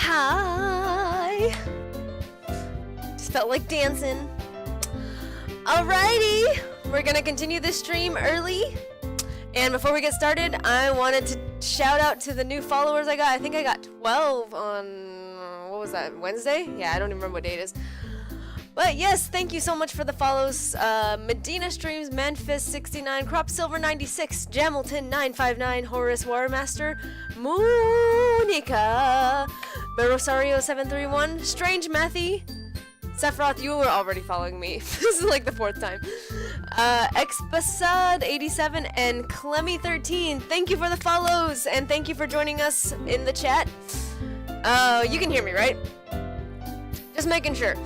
Hi! Just felt like dancing. Alrighty! We're gonna continue this stream early. And before we get started, I wanted to shout out to the new followers I got. I think I got 12 on, what was that, Wednesday? Yeah, I don't even remember what day it is. But yes, thank you so much for the follows. Medina Streams, Manfist69, Crop Silver 96, Jamilton 959, Horace Warmaster, Monica, Barosario 731, Strange Mathy, Sephiroth, you were already following me. This is like the 4th time. Expasad 87 and Clemmy 13. Thank you for the follows and thank you for joining us in the chat. You can hear me, right? Just making sure.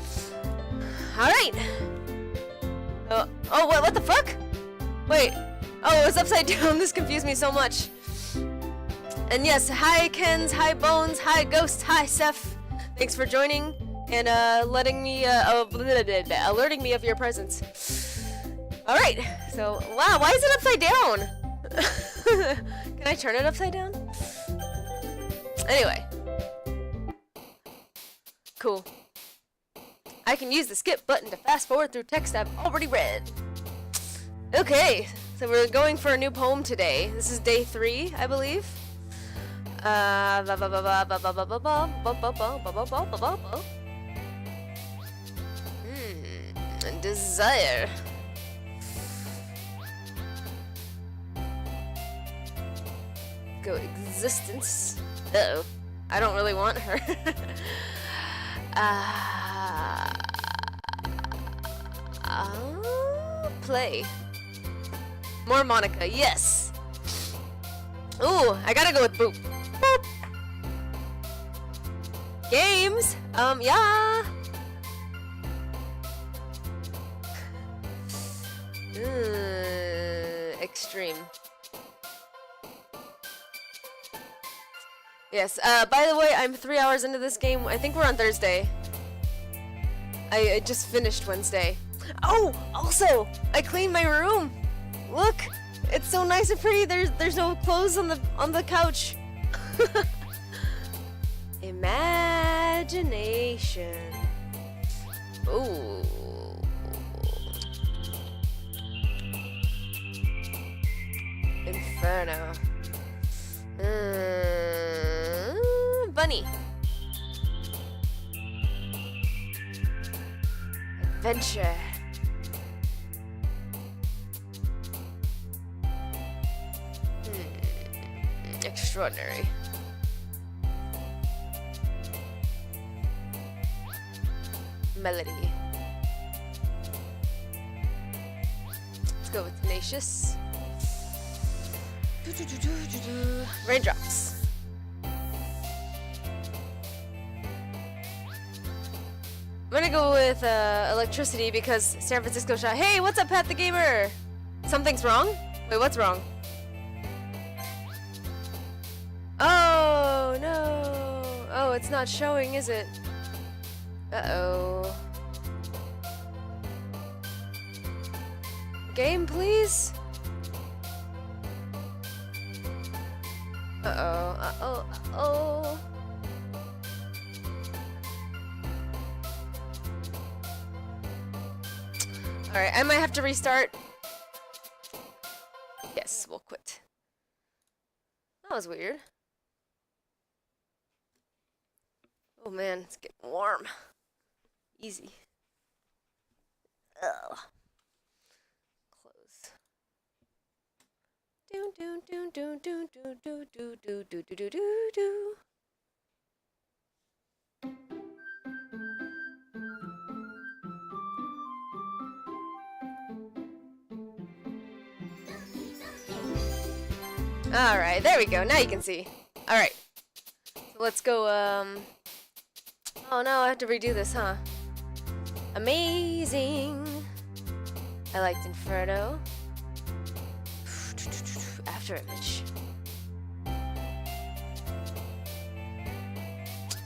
Alright! Oh, what the fuck? Wait. Oh, it was upside down. This confused me so much. And yes, hi Kens, hi Bones, hi Ghost, hi Seph. Thanks for joining and alerting me of your presence. Alright, so, wow, why is it upside down? Can I turn it upside down? Anyway. Cool. I can use the skip button to fast forward through text I've already read. Okay, so we're going for a new poem today. This is day 3, I believe. Desire. Go existence. Uh-oh. I don't really want her. Play. More Monica, yes. Ooh, I gotta go with Boop. Boop. Games. Yeah. Extreme. Yes, by the way, I'm 3 hours into this game. I think we're on Thursday. I just finished Wednesday. Oh, also, I cleaned my room. Look, it's so nice and pretty. There's no clothes on the couch. Imagination. Ooh. Inferno. Bunny. Adventure. Extraordinary. Melody. Let's go with tenacious. Raindrops. I'm gonna go with electricity because San Francisco shot. Hey, what's up, Pat the Gamer? Something's wrong? Wait, what's wrong? Oh, no. Oh, it's not showing, is it? Uh-oh. Game, please? Uh-oh, uh-oh, uh-oh. Alright, I might have to restart. Yes, we'll quit. That was weird. Oh man, it's getting warm. Easy. Ugh. Close. Do do do do do do do do do do do do do. Alright, there we go. Now you can see. Alright. So let's go, oh no, I have to redo this, huh? Amazing! I liked Inferno. After image.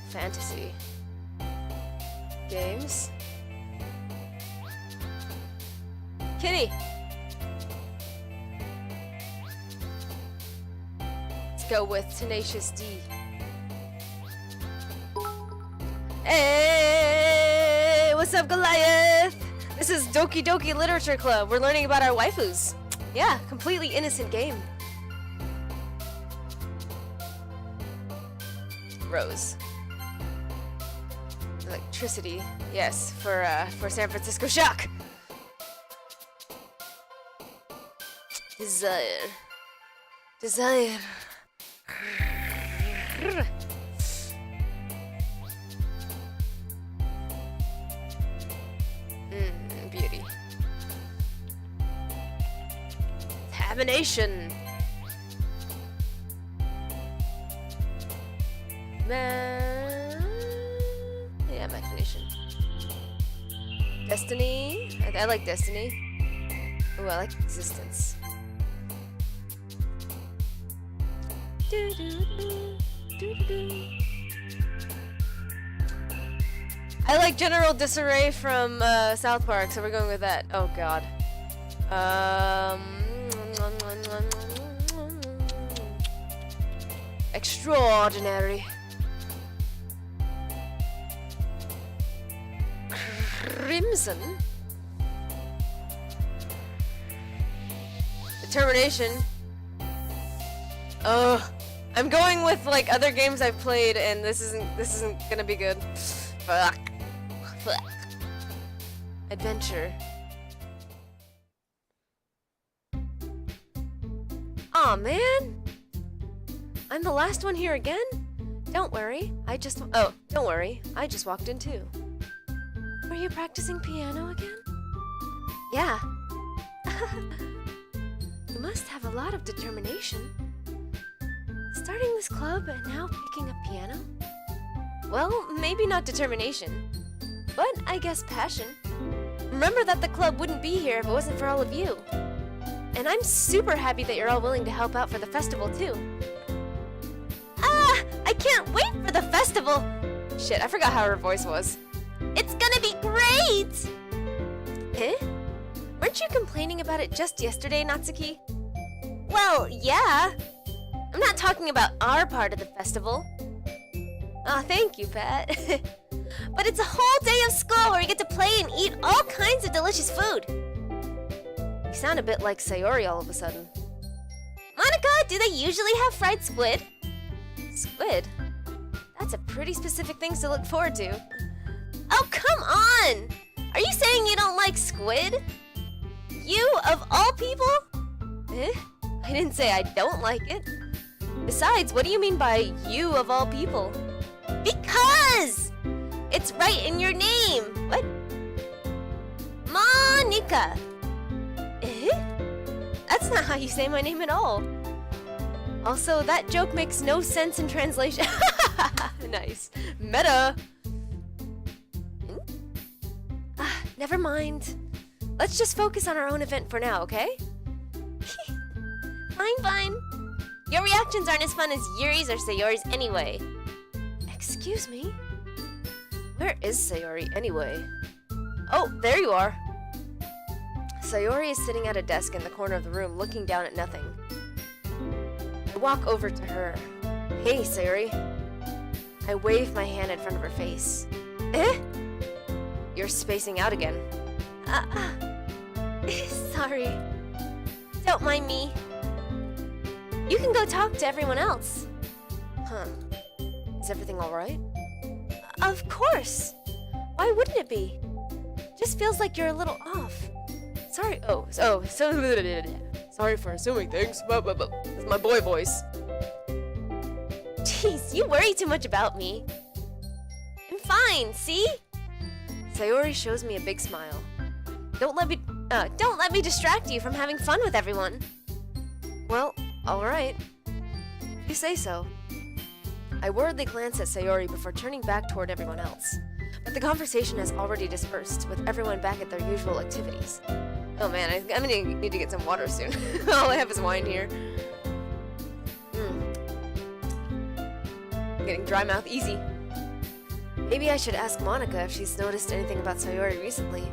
Fantasy. Games. Kitty! Let's go with Tenacious D. Hey, what's up, Goliath? This is Doki Doki Literature Club. We're learning about our waifus. Yeah, completely innocent game. Rose. Electricity. Yes, for San Francisco Shock. Desire. Desire. Beauty. Tabination. Yeah, imagination. Destiny. I like destiny. Ooh, I like existence. I like general disarray from South Park, so we're going with that. Oh god. Extraordinary. Crimson. Determination. Oh, I'm going with like other games I've played, and this isn't gonna be good. Fuck. Fuck. Adventure. Aw, man. I'm the last one here again? Don't worry, don't worry, I just walked in too. Were you practicing piano again? Yeah. You must have a lot of determination. Starting this club and now picking up piano? Well, maybe not determination, but I guess passion. Remember that the club wouldn't be here if it wasn't for all of you. And I'm super happy that you're all willing to help out for the festival too. I can't wait for the festival! Shit, I forgot how her voice was. It's gonna be great! Eh? Weren't you complaining about it just yesterday, Natsuki? Well, yeah. I'm not talking about our part of the festival. Aw, thank you, Pat. But it's a whole day of school where you get to play and eat all kinds of delicious food. You sound a bit like Sayori all of a sudden. Monica, do they usually have fried squid? Squid? That's a pretty specific thing to look forward to. Oh, come on! Are you saying you don't like squid? You, of all people? Eh? I didn't say I don't like it. Besides, what do you mean by you of all people? Because! It's right in your name! What? Monica! Eh? That's not how you say my name at all. Also, that joke makes no sense in translation. Nice. Meta! Never mind. Let's just focus on our own event for now, okay? Fine. Your reactions aren't as fun as Yuri's or Sayori's anyway. Excuse me? Where is Sayori anyway? Oh, there you are. Sayori is sitting at a desk in the corner of the room, looking down at nothing. I walk over to her. Hey, Sayori. I wave my hand in front of her face. Eh? You're spacing out again. Sorry. Don't mind me. You can go talk to everyone else. Huh. Is everything alright? Of course. Why wouldn't it be? Just feels like you're a little off. Sorry. Sorry for assuming things. It's my boy voice. Jeez, you worry too much about me. I'm fine, see? Sayori shows me a big smile. Don't let me distract you from having fun with everyone. Well, alright. You say so. I worriedly glance at Sayori before turning back toward everyone else. But the conversation has already dispersed, with everyone back at their usual activities. Oh man, I'm gonna need to get some water soon. All I have is wine here. I'm getting dry mouth easy. Maybe I should ask Monica if she's noticed anything about Sayori recently.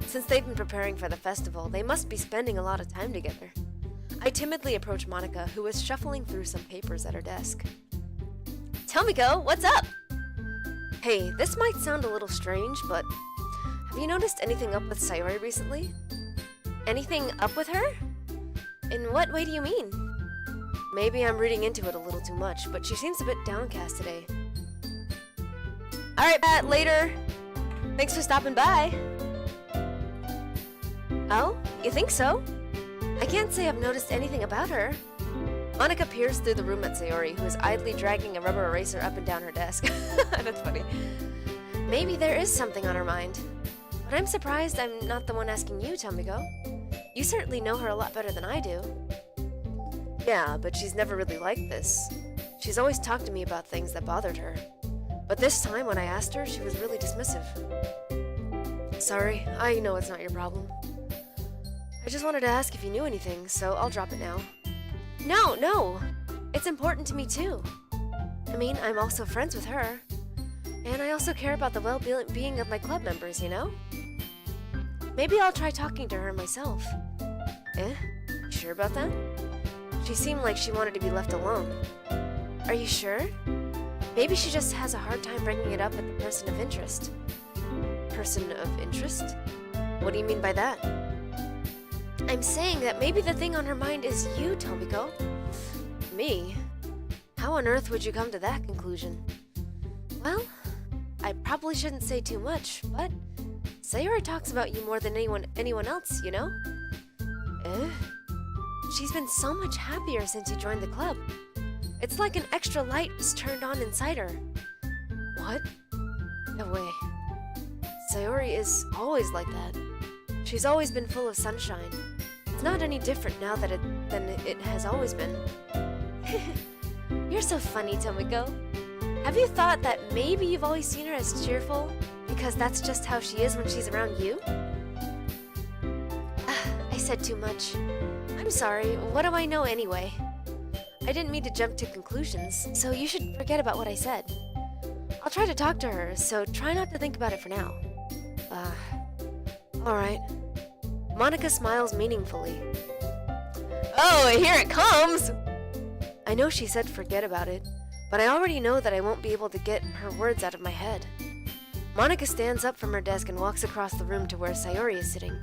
Since they've been preparing for the festival, they must be spending a lot of time together. I timidly approach Monica, who was shuffling through some papers at her desk. Tell me, Go, what's up? Hey, this might sound a little strange, but have you noticed anything up with Sayori recently? Anything up with her? In what way do you mean? Maybe I'm reading into it a little too much, but she seems a bit downcast today. Alright, Pat, later. Thanks for stopping by. Oh, you think so? I can't say I've noticed anything about her. Monica peers through the room at Sayori, who is idly dragging a rubber eraser up and down her desk. That's funny. Maybe there is something on her mind. But I'm surprised I'm not the one asking you, Tomiko. You certainly know her a lot better than I do. Yeah, but she's never really like this. She's always talked to me about things that bothered her. But this time, when I asked her, she was really dismissive. Sorry, I know it's not your problem. I just wanted to ask if you knew anything, so I'll drop it now. No! It's important to me too. I mean, I'm also friends with her. And I also care about the well-being of my club members, you know? Maybe I'll try talking to her myself. You sure about that? She seemed like she wanted to be left alone. Are you sure? Maybe she just has a hard time bringing it up with the person of interest. Person of interest? What do you mean by that? I'm saying that maybe the thing on her mind is you, Tomiko. Me? How on earth would you come to that conclusion? Well, I probably shouldn't say too much, but Sayori talks about you more than anyone else, you know? She's been so much happier since you joined the club. It's like an extra light was turned on inside her. What? No way. Sayori is always like that. She's always been full of sunshine. It's not any different now than it has always been. You're so funny, Tomiko. Have you thought that maybe you've always seen her as cheerful? Because that's just how she is when she's around you? I said too much. I'm sorry, what do I know anyway? I didn't mean to jump to conclusions, so you should forget about what I said. I'll try to talk to her, so try not to think about it for now. Alright. Monica smiles meaningfully. Oh, here it comes! I know she said forget about it, but I already know that I won't be able to get her words out of my head. Monica stands up from her desk and walks across the room to where Sayori is sitting.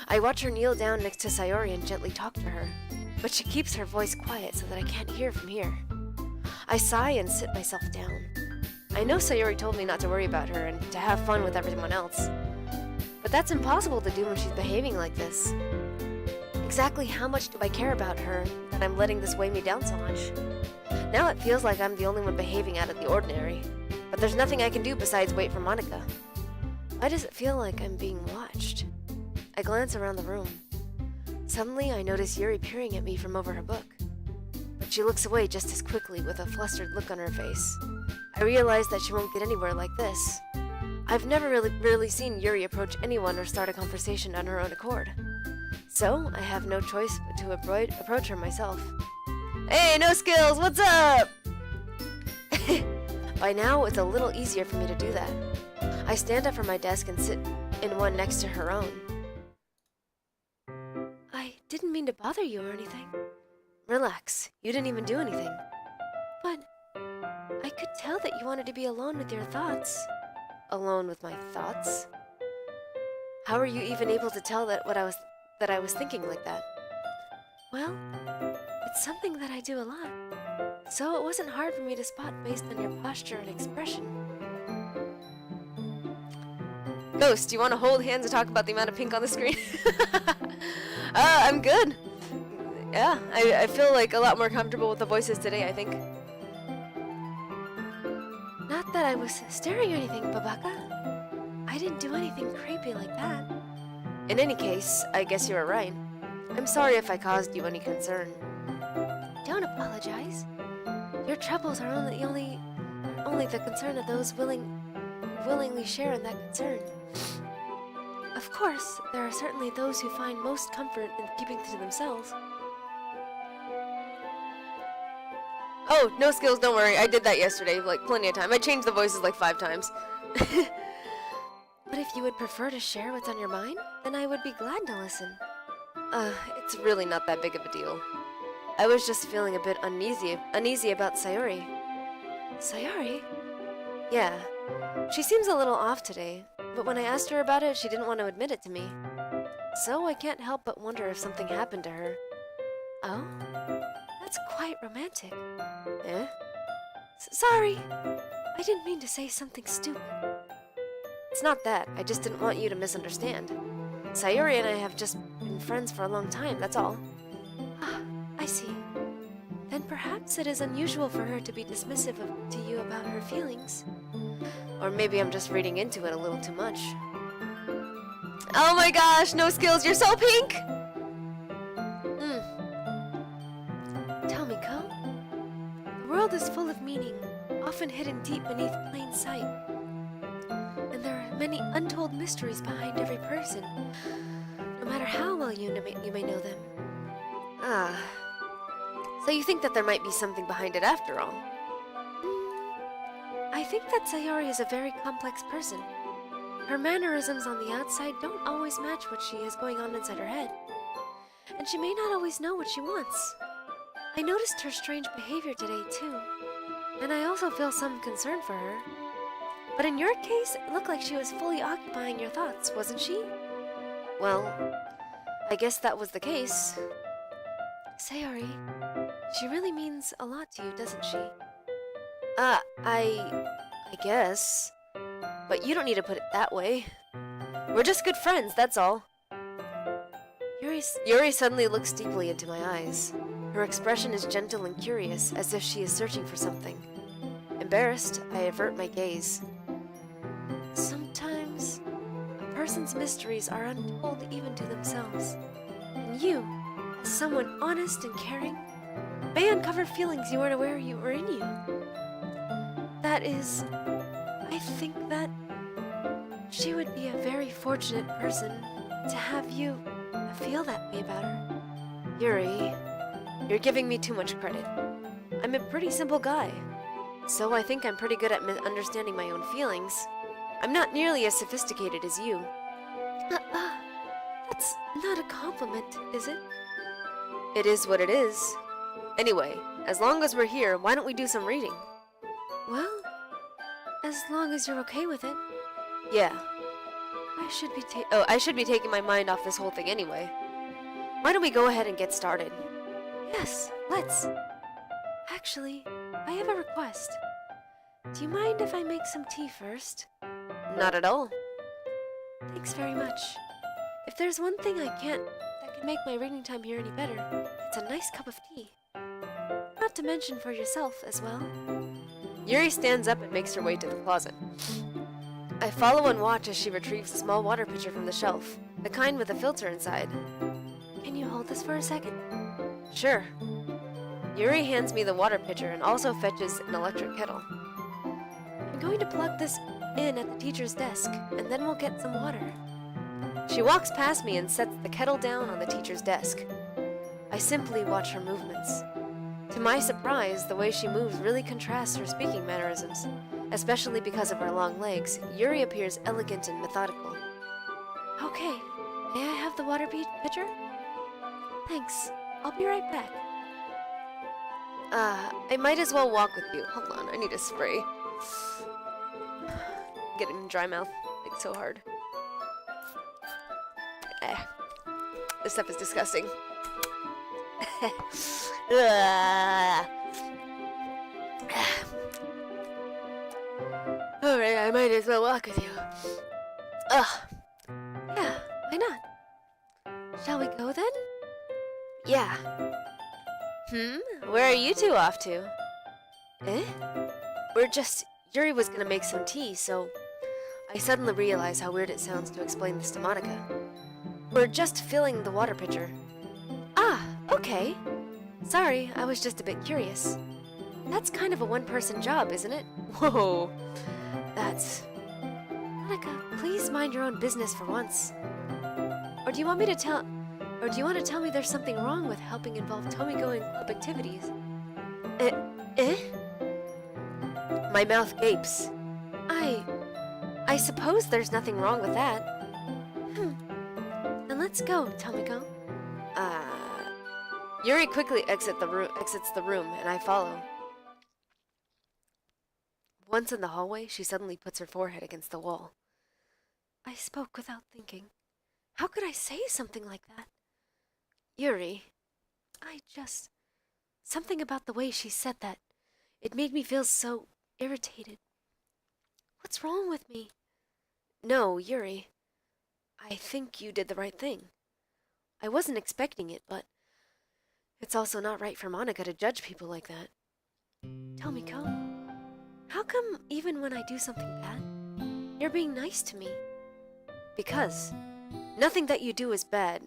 I watch her kneel down next to Sayori and gently talk to her, but she keeps her voice quiet so that I can't hear from here. I sigh and sit myself down. I know Sayori told me not to worry about her and to have fun with everyone else, but that's impossible to do when she's behaving like this. Exactly how much do I care about her that I'm letting this weigh me down so much? Now it feels like I'm the only one behaving out of the ordinary, but there's nothing I can do besides wait for Monica. Why does it feel like I'm being watched? I glance around the room. Suddenly, I notice Yuri peering at me from over her book. But she looks away just as quickly with a flustered look on her face. I realize that she won't get anywhere like this. I've never really seen Yuri approach anyone or start a conversation on her own accord. So, I have no choice but to approach her myself. Hey, no skills, what's up? By now, it's a little easier for me to do that. I stand up from my desk and sit in one next to her own. I didn't mean to bother you or anything. Relax, you didn't even do anything. But I could tell that you wanted to be alone with your thoughts. Alone with my thoughts? How are you even able to tell that I was thinking like that? Well, it's something that I do a lot. So it wasn't hard for me to spot based on your posture and expression. Ghost, do you want to hold hands and talk about the amount of pink on the screen? I'm good. Yeah, I feel like a lot more comfortable with the voices today, I think. Not that I was staring or anything, Babaka. I didn't do anything creepy like that. In any case, I guess you were right. I'm sorry if I caused you any concern. Don't apologize. Your troubles are only the concern of those willingly share in that concern. Of course, there are certainly those who find most comfort in keeping to themselves. Oh, no skills, don't worry. I did that yesterday, like plenty of time. I changed the voices like 5 times. But if you would prefer to share what's on your mind, then I would be glad to listen. It's really not that big of a deal. I was just feeling a bit uneasy about Sayori. Sayori? Yeah, She seems a little off today, but when I asked her about it, she didn't want to admit it to me. So I can't help but wonder if something happened to her. Oh? That's quite romantic. Eh? Sorry. I didn't mean to say something stupid. It's not that. I just didn't want you to misunderstand. Sayuri and I have just been friends for a long time, that's all. Ah, I see. Then perhaps it is unusual for her to be dismissive to you about her feelings. Or maybe I'm just reading into it a little too much. Oh my gosh, no skills, you're so pink! Tell me, Ko. The world is full of meaning, often hidden deep beneath plain sight. And there are many untold mysteries behind every person, no matter how well you may know them. Ah. So you think that there might be something behind it after all? I think that Sayori is a very complex person. Her mannerisms on the outside don't always match what she has going on inside her head. And she may not always know what she wants. I noticed her strange behavior today, too. And I also feel some concern for her. But in your case, it looked like she was fully occupying your thoughts, wasn't she? Well, I guess that was the case. Sayori, she really means a lot to you, doesn't she? I guess. But you don't need to put it that way. We're just good friends, that's all. Yuri suddenly looks deeply into my eyes. Her expression is gentle and curious, as if she is searching for something. Embarrassed, I avert my gaze. Sometimes, a person's mysteries are untold even to themselves. And you, as someone honest and caring, may uncover feelings you weren't aware you were in you. That is, I think that she would be a very fortunate person to have you feel that way about her. Yuri, you're giving me too much credit. I'm a pretty simple guy, so I think I'm pretty good at understanding my own feelings. I'm not nearly as sophisticated as you. That's not a compliment, is it? It is what it is. Anyway, as long as we're here, why don't we do some reading? Well, as long as you're okay with it. Yeah. I should be taking my mind off this whole thing anyway. Why don't we go ahead and get started? Yes, let's. Actually, I have a request. Do you mind if I make some tea first? Not at all. Thanks very much. If there's one thing that can make my reading time here any better, it's a nice cup of tea. Not to mention for yourself as well. Yuri stands up and makes her way to the closet. I follow and watch as she retrieves a small water pitcher from the shelf, the kind with a filter inside. Can you hold this for a second? Sure. Yuri hands me the water pitcher and also fetches an electric kettle. I'm going to plug this in at the teacher's desk, and then we'll get some water. She walks past me and sets the kettle down on the teacher's desk. I simply watch her movements. To my surprise, the way she moves really contrasts her speaking mannerisms. Especially because of her long legs, Yuri appears elegant and methodical. Okay, may I have the water pitcher? Thanks, I'll be right back. I might as well walk with you. Hold on, I need a spray. Getting dry mouth, like so hard. This stuff is disgusting. Alright, I might as well walk with you. Yeah, why not? Shall we go then? Yeah. Where are you two off to? Yuri was gonna make some tea, so I suddenly realized how weird it sounds to explain this to Monica. We're just filling the water pitcher. Ah, okay. Sorry, I was just a bit curious. That's kind of a one-person job, isn't it? Whoa. Monica, please mind your own business for once. Or do you want to tell me there's something wrong with helping involve Tomiko in club activities? My mouth gapes. I suppose there's nothing wrong with that. Then let's go, Tomiko. Yuri quickly exits the room, and I follow. Once in the hallway, she suddenly puts her forehead against the wall. I spoke without thinking. How could I say something like that? Yuri, something about the way she said that. It made me feel so irritated. What's wrong with me? No, Yuri. I think you did the right thing. I wasn't expecting it, but it's also not right for Monica to judge people like that. Tomiko, how come even when I do something bad, you're being nice to me? Because nothing that you do is bad.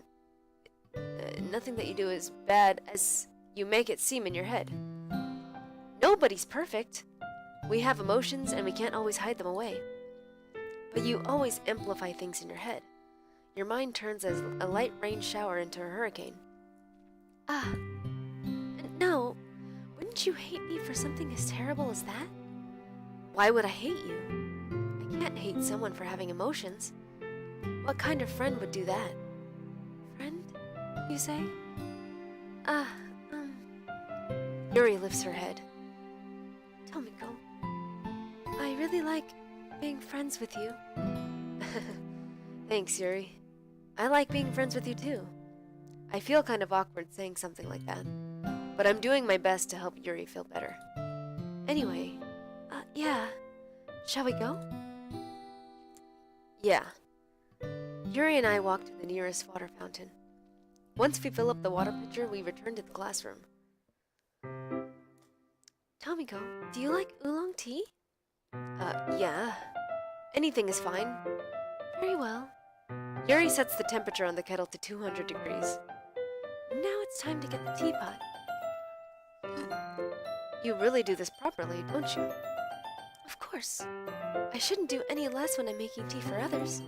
Nothing that you do is bad as you make it seem in your head. Nobody's perfect. We have emotions and we can't always hide them away. But you always amplify things in your head. Your mind turns as a light rain shower into a hurricane. No. Wouldn't you hate me for something as terrible as that? Why would I hate you? I can't hate someone for having emotions. What kind of friend would do that? Friend, you say? Yuri lifts her head. Tomiko, I really like being friends with you. Thanks, Yuri. I like being friends with you too. I feel kind of awkward saying something like that, but I'm doing my best to help Yuri feel better. Anyway, yeah. Shall we go? Yeah. Yuri and I walk to the nearest water fountain. Once we fill up the water pitcher, we return to the classroom. Tomiko, do you like oolong tea? Yeah. Anything is fine. Very well. Yuri sets the temperature on the kettle to 200 degrees. Now it's time to get the teapot. You really do this properly, don't you? Of course. I shouldn't do any less when I'm making tea for others.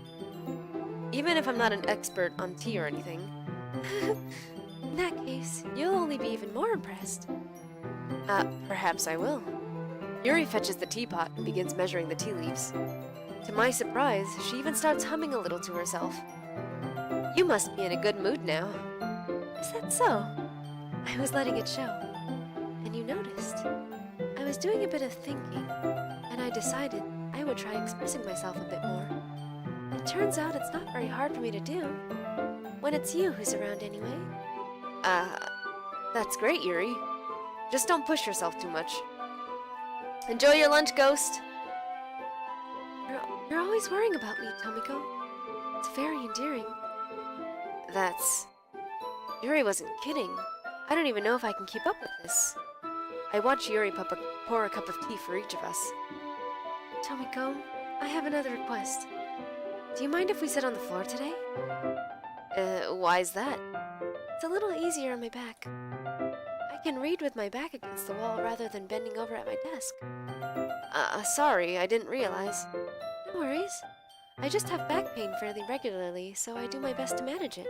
Even if I'm not an expert on tea or anything. In that case, you'll only be even more impressed. Perhaps I will. Yuri fetches the teapot and begins measuring the tea leaves. To my surprise, she even starts humming a little to herself. You must be in a good mood now. Is that so? I was letting it show. And you noticed. I was doing a bit of thinking, and I decided I would try expressing myself a bit more. It turns out it's not very hard for me to do. When it's you who's around anyway. That's great, Yuri. Just don't push yourself too much. Enjoy your lunch, Ghost. You're always worrying about me, Tomiko. It's very endearing. Yuri wasn't kidding. I don't even know if I can keep up with this. I watch Yuri pour a cup of tea for each of us. Tomiko, I have another request. Do you mind if we sit on the floor today? Why is that? It's a little easier on my back. I can read with my back against the wall rather than bending over at my desk. Sorry, I didn't realize. No worries. I just have back pain fairly regularly, so I do my best to manage it.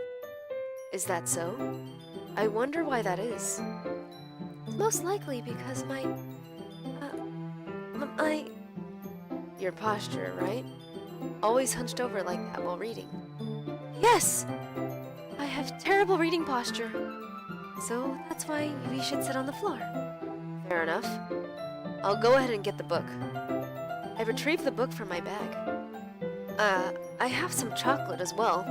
Is that so? I wonder why that is. Most likely because your posture, right? Always hunched over like that while reading. Yes! I have terrible reading posture. So that's why we should sit on the floor. Fair enough. I'll go ahead and get the book. I retrieved the book from my bag. I have some chocolate as well.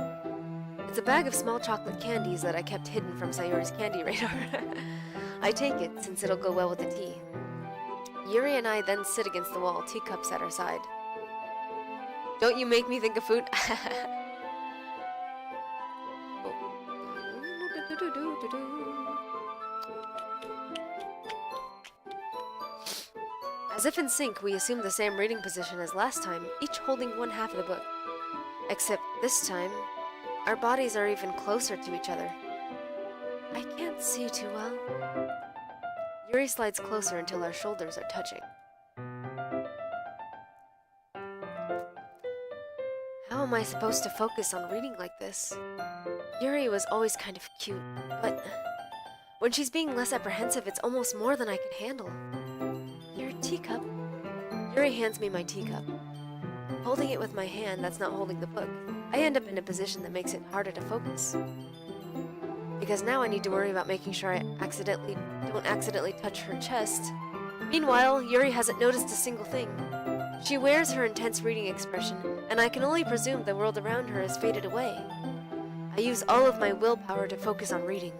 It's a bag of small chocolate candies that I kept hidden from Sayori's candy radar. I take it, since it'll go well with the tea. Yuri and I then sit against the wall, teacups at our side. Don't you make me think of food? As if in sync, we assume the same reading position as last time, each holding one half of the book. Except this time, our bodies are even closer to each other. I can't see too well. Yuri slides closer until our shoulders are touching. How am I supposed to focus on reading like this? Yuri was always kind of cute, but when she's being less apprehensive, it's almost more than I can handle. Your teacup? Yuri hands me my teacup. Holding it with my hand that's not holding the book, I end up in a position that makes it harder to focus. Because now I need to worry about making sure I don't accidentally touch her chest. Meanwhile, Yuri hasn't noticed a single thing. She wears her intense reading expression, and I can only presume the world around her has faded away. I use all of my willpower to focus on reading.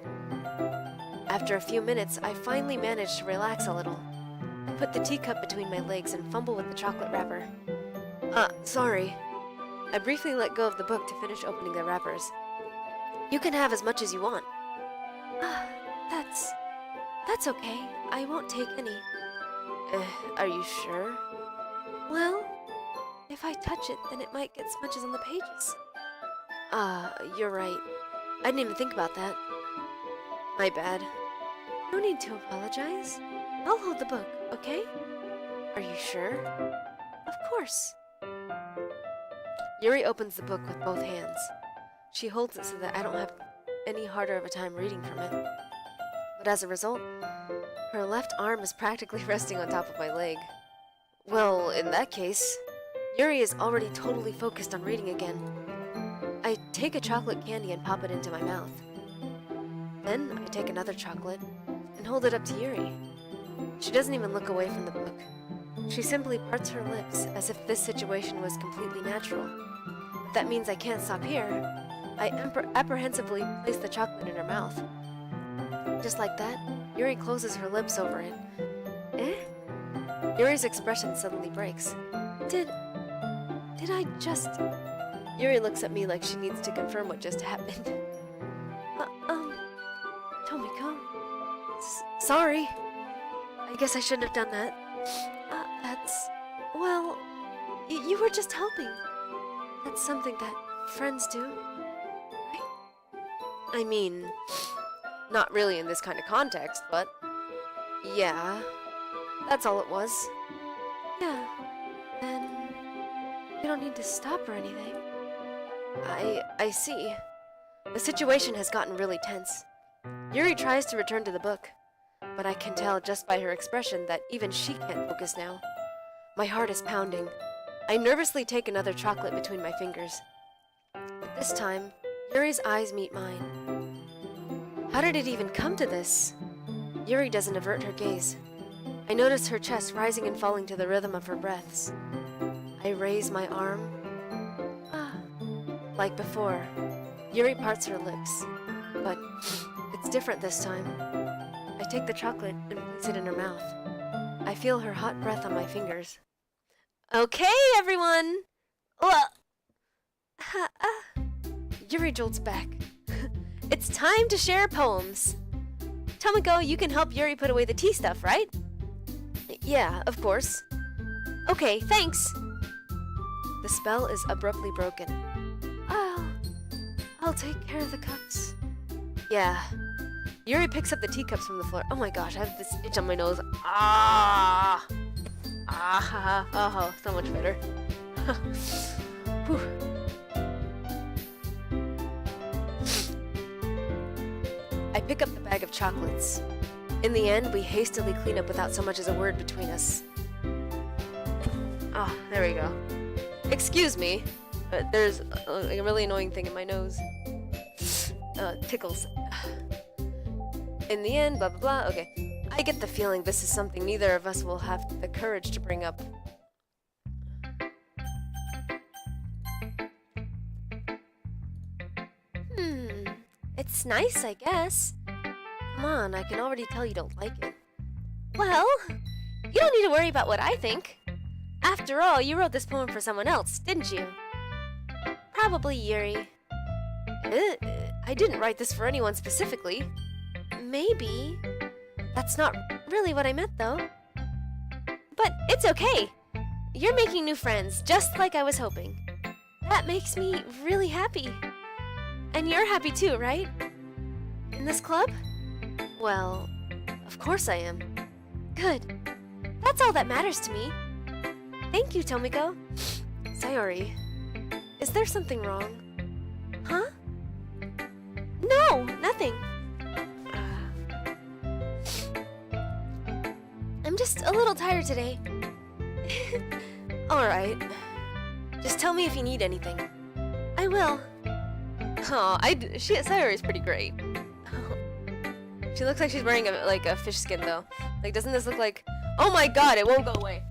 After a few minutes, I finally manage to relax a little. I put the teacup between my legs and fumble with the chocolate wrapper. Sorry. I briefly let go of the book to finish opening the wrappers. You can have as much as you want. That's okay. I won't take any. Are you sure? Well, if I touch it, then it might get smudges on the pages. You're right. I didn't even think about that. My bad. No need to apologize. I'll hold the book, okay? Are you sure? Of course. Yuri opens the book with both hands. She holds it so that I don't have any harder of a time reading from it. But as a result, her left arm is practically resting on top of my leg. Well, in that case, Yuri is already totally focused on reading again. I take a chocolate candy and pop it into my mouth. Then I take another chocolate and hold it up to Yuri. She doesn't even look away from the book. She simply parts her lips as if this situation was completely natural. But that means I can't stop here. I apprehensively place the chocolate in her mouth. Just like that, Yuri closes her lips over it. Yuri's expression suddenly breaks. Did I just... Yuri looks at me like she needs to confirm what just happened. Tomiko. Sorry. I guess I shouldn't have done that. Well, you were just helping. That's something that friends do, right? I mean, not really in this kind of context, but yeah, that's all it was. Yeah, then you don't need to stop or anything. I see. The situation has gotten really tense. Yuri tries to return to the book, but I can tell just by her expression that even she can't focus now. My heart is pounding. I nervously take another chocolate between my fingers. But this time, Yuri's eyes meet mine. How did it even come to this? Yuri doesn't avert her gaze. I notice her chest rising and falling to the rhythm of her breaths. I raise my arm. Like before, Yuri parts her lips, but it's different this time. I take the chocolate and place it in her mouth. I feel her hot breath on my fingers. Okay, everyone! Yuri jolts back. It's time to share poems. Tomiko, you can help Yuri put away the tea stuff, right? Yeah, of course. Okay, thanks. The spell is abruptly broken. I'll take care of the cups. Yeah. Yuri picks up the teacups from the floor. Oh my gosh, I have this itch on my nose. Oh, so much better. I pick up the bag of chocolates. In the end, we hastily clean up without so much as a word between us. There we go. Excuse me, but there's a really annoying thing in my nose. Tickles. In the end, blah blah blah. Okay. I get the feeling this is something neither of us will have the courage to bring up. It's nice, I guess. Come on, I can already tell you don't like it. Well, you don't need to worry about what I think. After all, you wrote this poem for someone else, didn't you? Probably Yuri. I didn't write this for anyone specifically. Maybe. That's not really what I meant, though. But it's okay. You're making new friends, just like I was hoping. That makes me really happy. And you're happy too, right? In this club? Well, of course I am. Good. That's all that matters to me. Thank you, Tomiko. Sayori, is there something wrong? Huh? No, nothing. I'm just a little tired today. Alright. Just tell me if you need anything. I will. Oh, Sayori's pretty great. She looks like she's wearing a fish skin though. Like, doesn't this look like... Oh my god, it won't go away.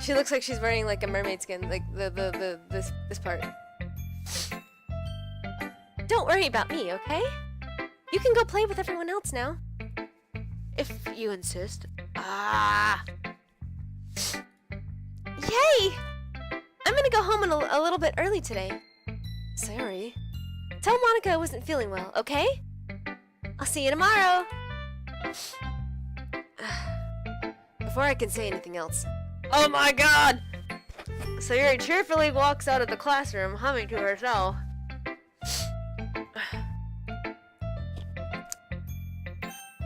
She looks like she's wearing like a mermaid skin, like this part. Don't worry about me, okay? You can go play with everyone else now. If you insist. Ah. Yay! I'm gonna go home a little bit early today. Sorry. Tell Monica I wasn't feeling well, okay? I'll see you tomorrow. Before I can say anything else. Oh my god! Sayuri cheerfully walks out of the classroom, humming to herself.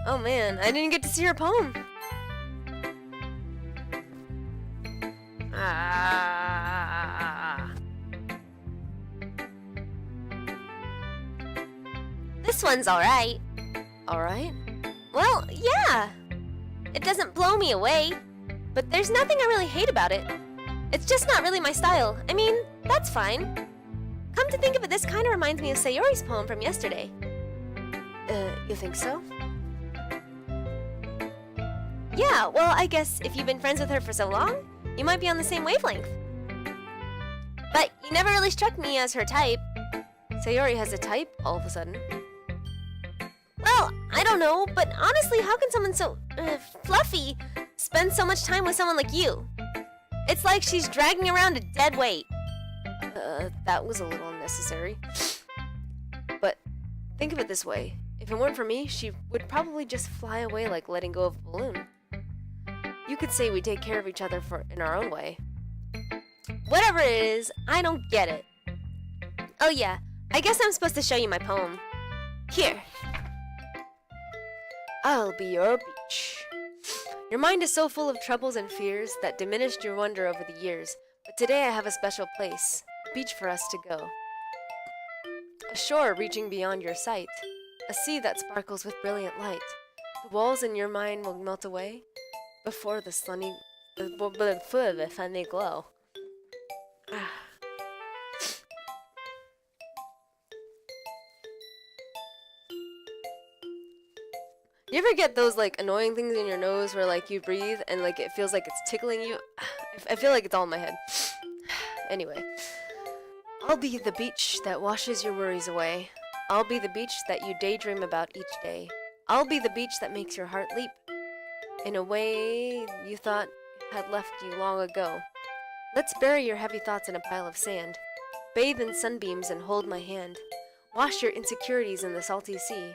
Oh man, I didn't get to see her poem. This one's alright. Alright? Well, yeah. It doesn't blow me away, but there's nothing I really hate about it. It's just not really my style. I mean, that's fine. Come to think of it, this kind of reminds me of Sayori's poem from yesterday. You think so? Yeah, well, I guess if you've been friends with her for so long, you might be on the same wavelength. But you never really struck me as her type. Sayori has a type, all of a sudden. Well, I don't know, but honestly, how can someone so fluffy spend so much time with someone like you? It's like she's dragging around a dead weight. That was a little unnecessary. But think of it this way. If it weren't for me, she would probably just fly away like letting go of a balloon. You could say we take care of each other in our own way. Whatever it is, I don't get it. Oh yeah, I guess I'm supposed to show you my poem. Here. I'll be your beach. Your mind is so full of troubles and fears that diminished your wonder over the years, but today I have a special place, a beach for us to go. A shore reaching beyond your sight, a sea that sparkles with brilliant light. The walls in your mind will melt away before the sunny glow. You ever get those like annoying things in your nose where like you breathe and like it feels like it's tickling you? I feel like it's all in my head. Anyway, I'll be the beach that washes your worries away. I'll be the beach that you daydream about each day. I'll be the beach that makes your heart leap in a way you thought had left you long ago. Let's bury your heavy thoughts in a pile of sand. Bathe in sunbeams and hold my hand. Wash your insecurities in the salty sea,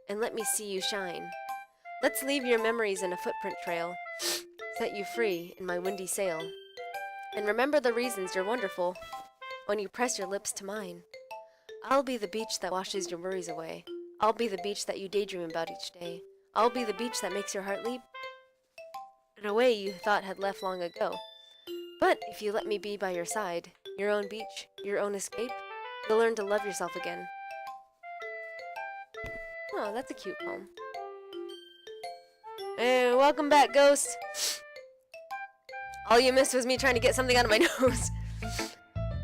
and let me see you shine. Let's leave your memories in a footprint trail, set you free in my windy sail. And remember the reasons you're wonderful when you press your lips to mine. I'll be the beach that washes your worries away. I'll be the beach that you daydream about each day. I'll be the beach that makes your heart leap in a way you thought had left long ago. But if you let me be by your side, your own beach, your own escape, you'll learn to love yourself again. Oh, that's a cute poem. Hey, welcome back, Ghost. All you missed was me trying to get something out of my nose.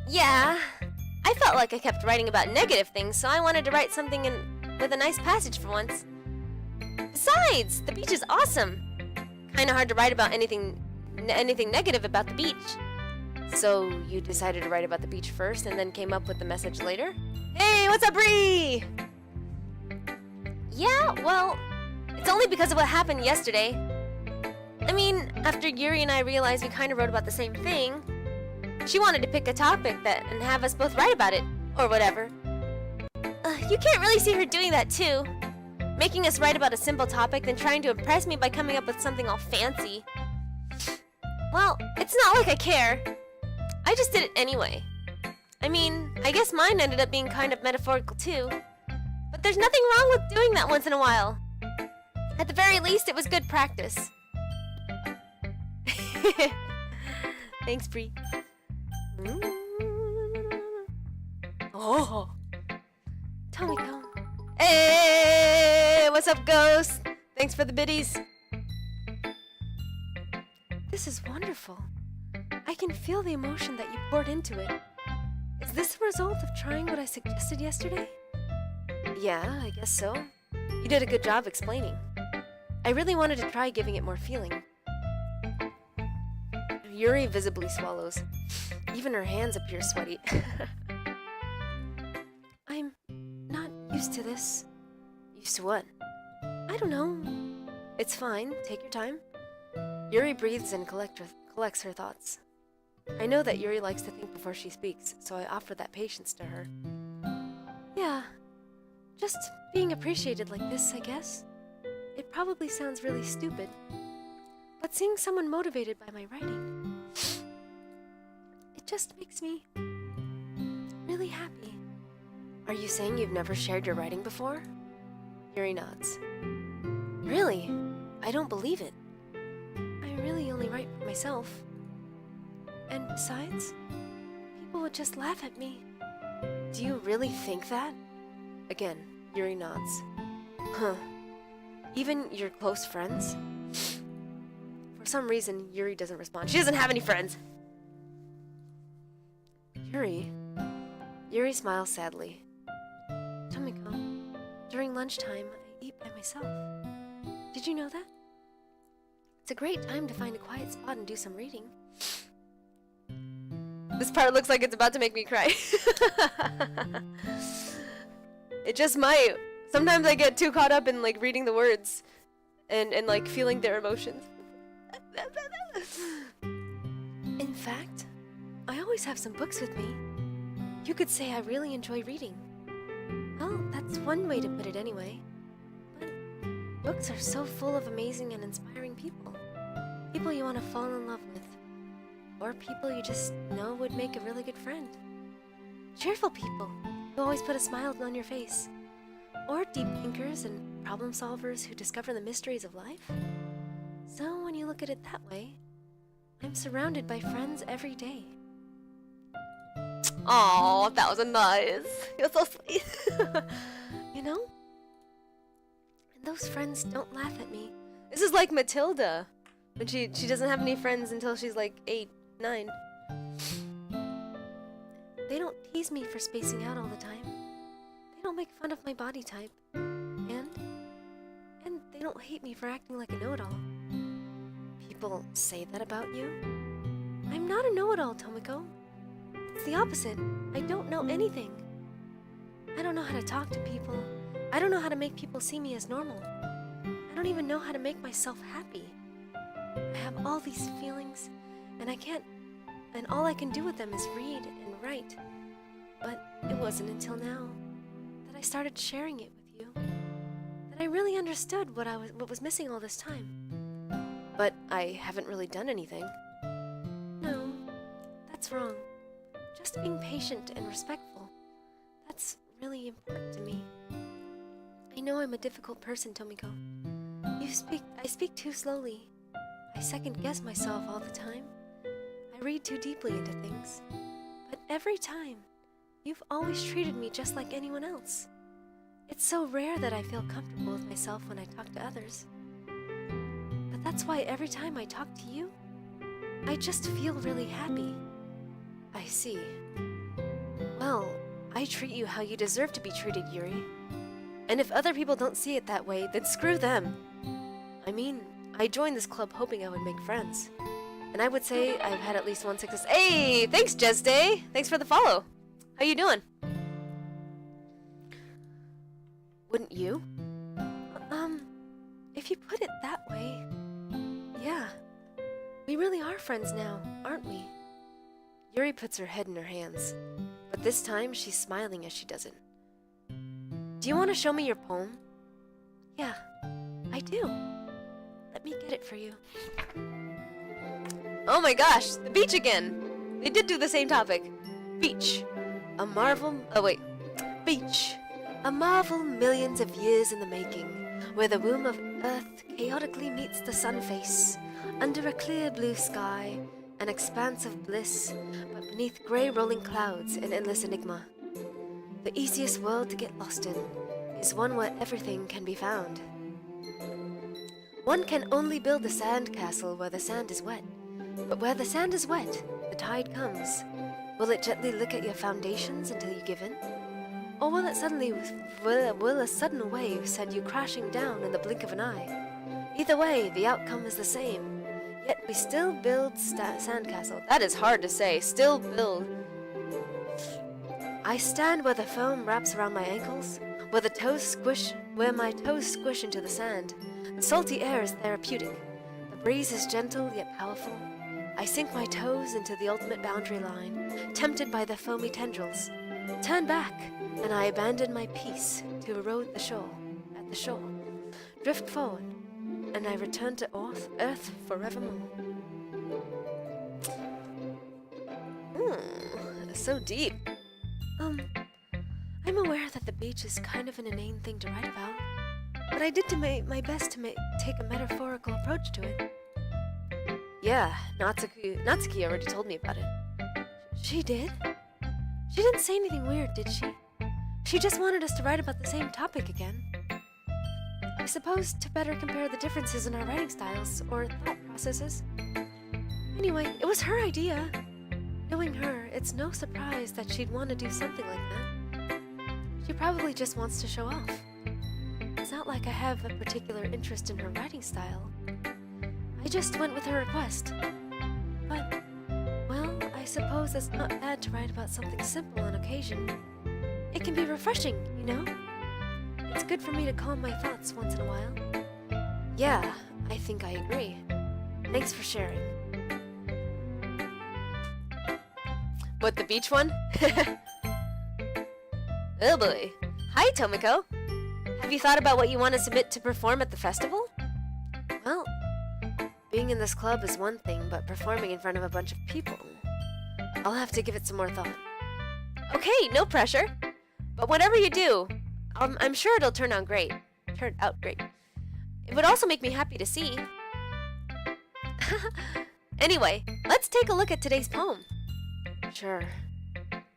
Yeah, I felt like I kept writing about negative things, so I wanted to write something with a nice passage for once. Besides, the beach is awesome. Kinda hard to write about anything negative about the beach. So you decided to write about the beach first and then came up with the message later? Hey, what's up, Bree? Yeah, well, it's only because of what happened yesterday. I mean, after Yuri and I realized we kind of wrote about the same thing, she wanted to pick a topic and have us both write about it, or whatever. You can't really see her doing that too. Making us write about a simple topic, then trying to impress me by coming up with something all fancy. Well, it's not like I care. I just did it anyway. I mean, I guess mine ended up being kind of metaphorical too. But there's nothing wrong with doing that once in a while. At the very least, it was good practice. Thanks, Bree. Oh. Tomiko. Hey, what's up, Ghost? Thanks for the biddies. This is wonderful. I can feel the emotion that you poured into it. Is this a result of trying what I suggested yesterday? Yeah, I guess so. You did a good job explaining. I really wanted to try giving it more feeling. I Yuri visibly swallows. Even her hands appear sweaty. I'm not used to this. Used to what? I don't know. It's fine. Take your time. Yuri breathes and collects her thoughts. I know that Yuri likes to think before she speaks, so I offer that patience to her. Yeah, just being appreciated like this, I guess. It probably sounds really stupid, but seeing someone motivated by my writing, it just makes me really happy. Are you saying you've never shared your writing before? Yuri nods. Really? I don't believe it. I really only write for myself. And besides, people would just laugh at me. Do you really think that? Again, Yuri nods. Huh. Even your close friends? For some reason, Yuri doesn't respond. She doesn't have any friends! Yuri? Yuri smiles sadly. Tomiko, during lunchtime, I eat by myself. Did you know that? It's a great time to find a quiet spot and do some reading. This part looks like it's about to make me cry. It just might. Sometimes I get too caught up in like reading the words and like feeling their emotions. In fact, I always have some books with me. You could say I really enjoy reading. Well, that's one way to put it anyway. But books are so full of amazing and inspiring people. People you want to fall in love with. Or people you just know would make a really good friend. Cheerful people who always put a smile on your face. Or deep thinkers and problem solvers who discover the mysteries of life. So when you look at it that way, I'm surrounded by friends every day. Aw, that was nice. You're so sweet. You know? And those friends don't laugh at me. This is like Matilda. When she doesn't have any friends until she's like 8, 9. They don't tease me for spacing out all the time. They don't make fun of my body type. And they don't hate me for acting like a know-it-all. People say that about you? I'm not a know-it-all, Tomiko. It's the opposite. I don't know anything. I don't know how to talk to people. I don't know how to make people see me as normal. I don't even know how to make myself happy. I have all these feelings, and all I can do with them is read and write. But it wasn't until now that I started sharing it with you that I really understood what was missing all this time. But I haven't really done anything. No, that's wrong. Just being patient and respectful. That's really important to me. I know I'm a difficult person, Tomiko. I speak too slowly. I second-guess myself all the time. I read too deeply into things. But every time, you've always treated me just like anyone else. It's so rare that I feel comfortable with myself when I talk to others. But that's why every time I talk to you, I just feel really happy. I see. Well, I treat you how you deserve to be treated, Yuri. And if other people don't see it that way, then screw them. I mean, I joined this club hoping I would make friends. And I would say I've had at least one success. Hey, thanks, Jezday. Thanks for the follow. How you doing? Wouldn't you? If you put it that way, yeah. We really are friends now, aren't we? Yuri puts her head in her hands, but this time she's smiling as she does it. Do you want to show me your poem? Yeah, I do. Let me get it for you. Oh my gosh, the beach again! They did do the same topic. Beach. A marvel... Oh wait. Beach. A marvel millions of years in the making, where the womb of Earth chaotically meets the sun face, under a clear blue sky, an expanse of bliss, but beneath grey rolling clouds, an endless enigma. The easiest world to get lost in is one where everything can be found. One can only build a sand castle where the sand is wet, but where the sand is wet, the tide comes. Will it gently lick at your foundations until you give in? Or will a sudden wave send you crashing down in the blink of an eye? Either way, the outcome is the same. Yet we still build sandcastle. That is hard to say. Still build. I stand where the foam wraps around my ankles, where my toes squish into the sand. The salty air is therapeutic. The breeze is gentle yet powerful. I sink my toes into the ultimate boundary line, tempted by the foamy tendrils. Turn back, and I abandon my peace to erode at the shore. Drift forward, and I return to earth forevermore. So deep. I'm aware that the beach is kind of an inane thing to write about, but I did my best to take a metaphorical approach to it. Yeah, Natsuki already told me about it. She did? She didn't say anything weird, did she? She just wanted us to write about the same topic again. I suppose to better compare the differences in our writing styles, or thought processes. Anyway, it was her idea. Knowing her, it's no surprise that she'd want to do something like that. She probably just wants to show off. It's not like I have a particular interest in her writing style. I just went with her request. But, well, I suppose it's not bad to write about something simple on occasion. It can be refreshing, you know? It's good for me to calm my thoughts once in a while. Yeah, I think I agree. Thanks for sharing. What, the beach one? Oh boy. Hi, Tomiko. Have you thought about what you want to submit to perform at the festival? Well, being in this club is one thing, but performing in front of a bunch of people... I'll have to give it some more thought. Okay, no pressure. But whatever you do, I'm sure it'll turn out great. It would also make me happy to see. Anyway, let's take a look at today's poem. Sure.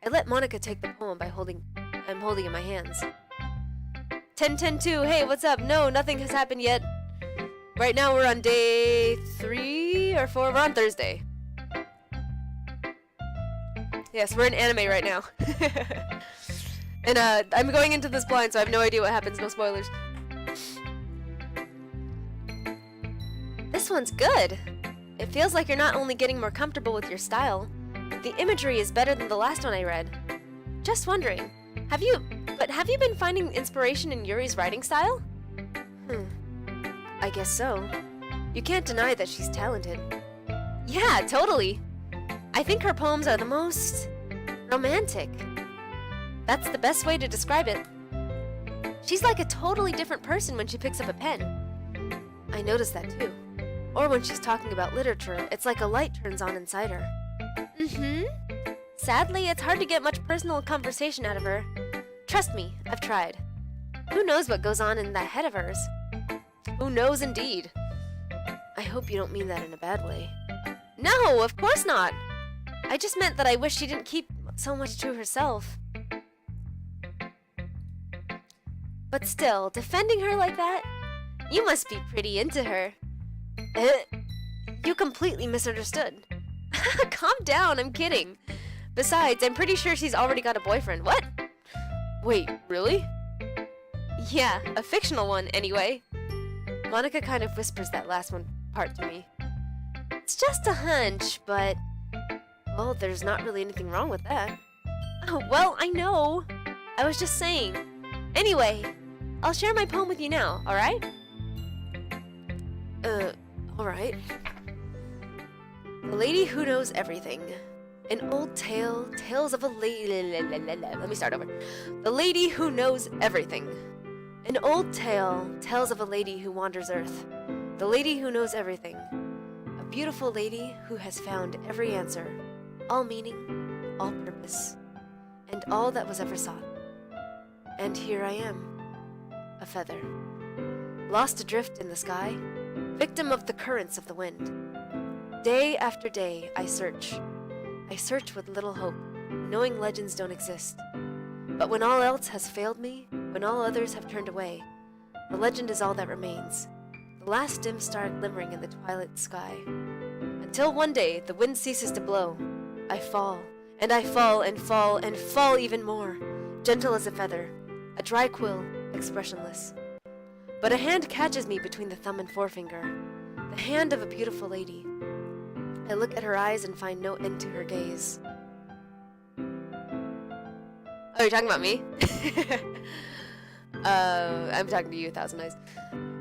I let Monica take the poem I'm holding in my hands. 10-10-2, hey, what's up? No, nothing has happened yet. Right now we're on day 3 or 4. We're on Thursday. Yes, we're in anime right now. And I'm going into this blind, so I have no idea what happens. No spoilers. This one's good. It feels like you're not only getting more comfortable with your style, the imagery is better than the last one I read. Just wondering, have you been finding inspiration in Yuri's writing style? I guess so. You can't deny that she's talented. Yeah, totally. I think her poems are the most romantic. That's the best way to describe it. She's like a totally different person when she picks up a pen. I noticed that too. Or when she's talking about literature, it's like a light turns on inside her. Sadly, it's hard to get much personal conversation out of her. Trust me, I've tried. Who knows what goes on in that head of hers? Who knows indeed. I hope you don't mean that in a bad way. No, of course not. I just meant that I wish she didn't keep so much to herself. But still, defending her like that? You must be pretty into her. You completely misunderstood. Calm down, I'm kidding. Besides, I'm pretty sure she's already got a boyfriend. What? Wait, really? Yeah, a fictional one, anyway. Monica kind of whispers that last part to me. It's just a hunch, but... well, there's not really anything wrong with that. Oh, well, I know. I was just saying. Anyway, I'll share my poem with you now, alright? Alright. The Lady Who Knows Everything. An old tale, tales of a lady... Let me start over. The Lady Who Knows Everything. An old tale, tales of a lady who wanders earth. The lady who knows everything. A beautiful lady who has found every answer, all meaning, all purpose, and all that was ever sought. And here I am, a feather, lost adrift in the sky, victim of the currents of the wind. Day after day, I search. I search with little hope, knowing legends don't exist. But when all else has failed me, when all others have turned away, the legend is all that remains, the last dim star glimmering in the twilight sky. Until one day, the wind ceases to blow. I fall, and I fall, and fall, and fall even more, gentle as a feather, a dry quill, expressionless. But a hand catches me between the thumb and forefinger, the hand of a beautiful lady, I look at her eyes and find no end to her gaze. Oh, you're talking about me? I'm talking to you, Thousand Eyes.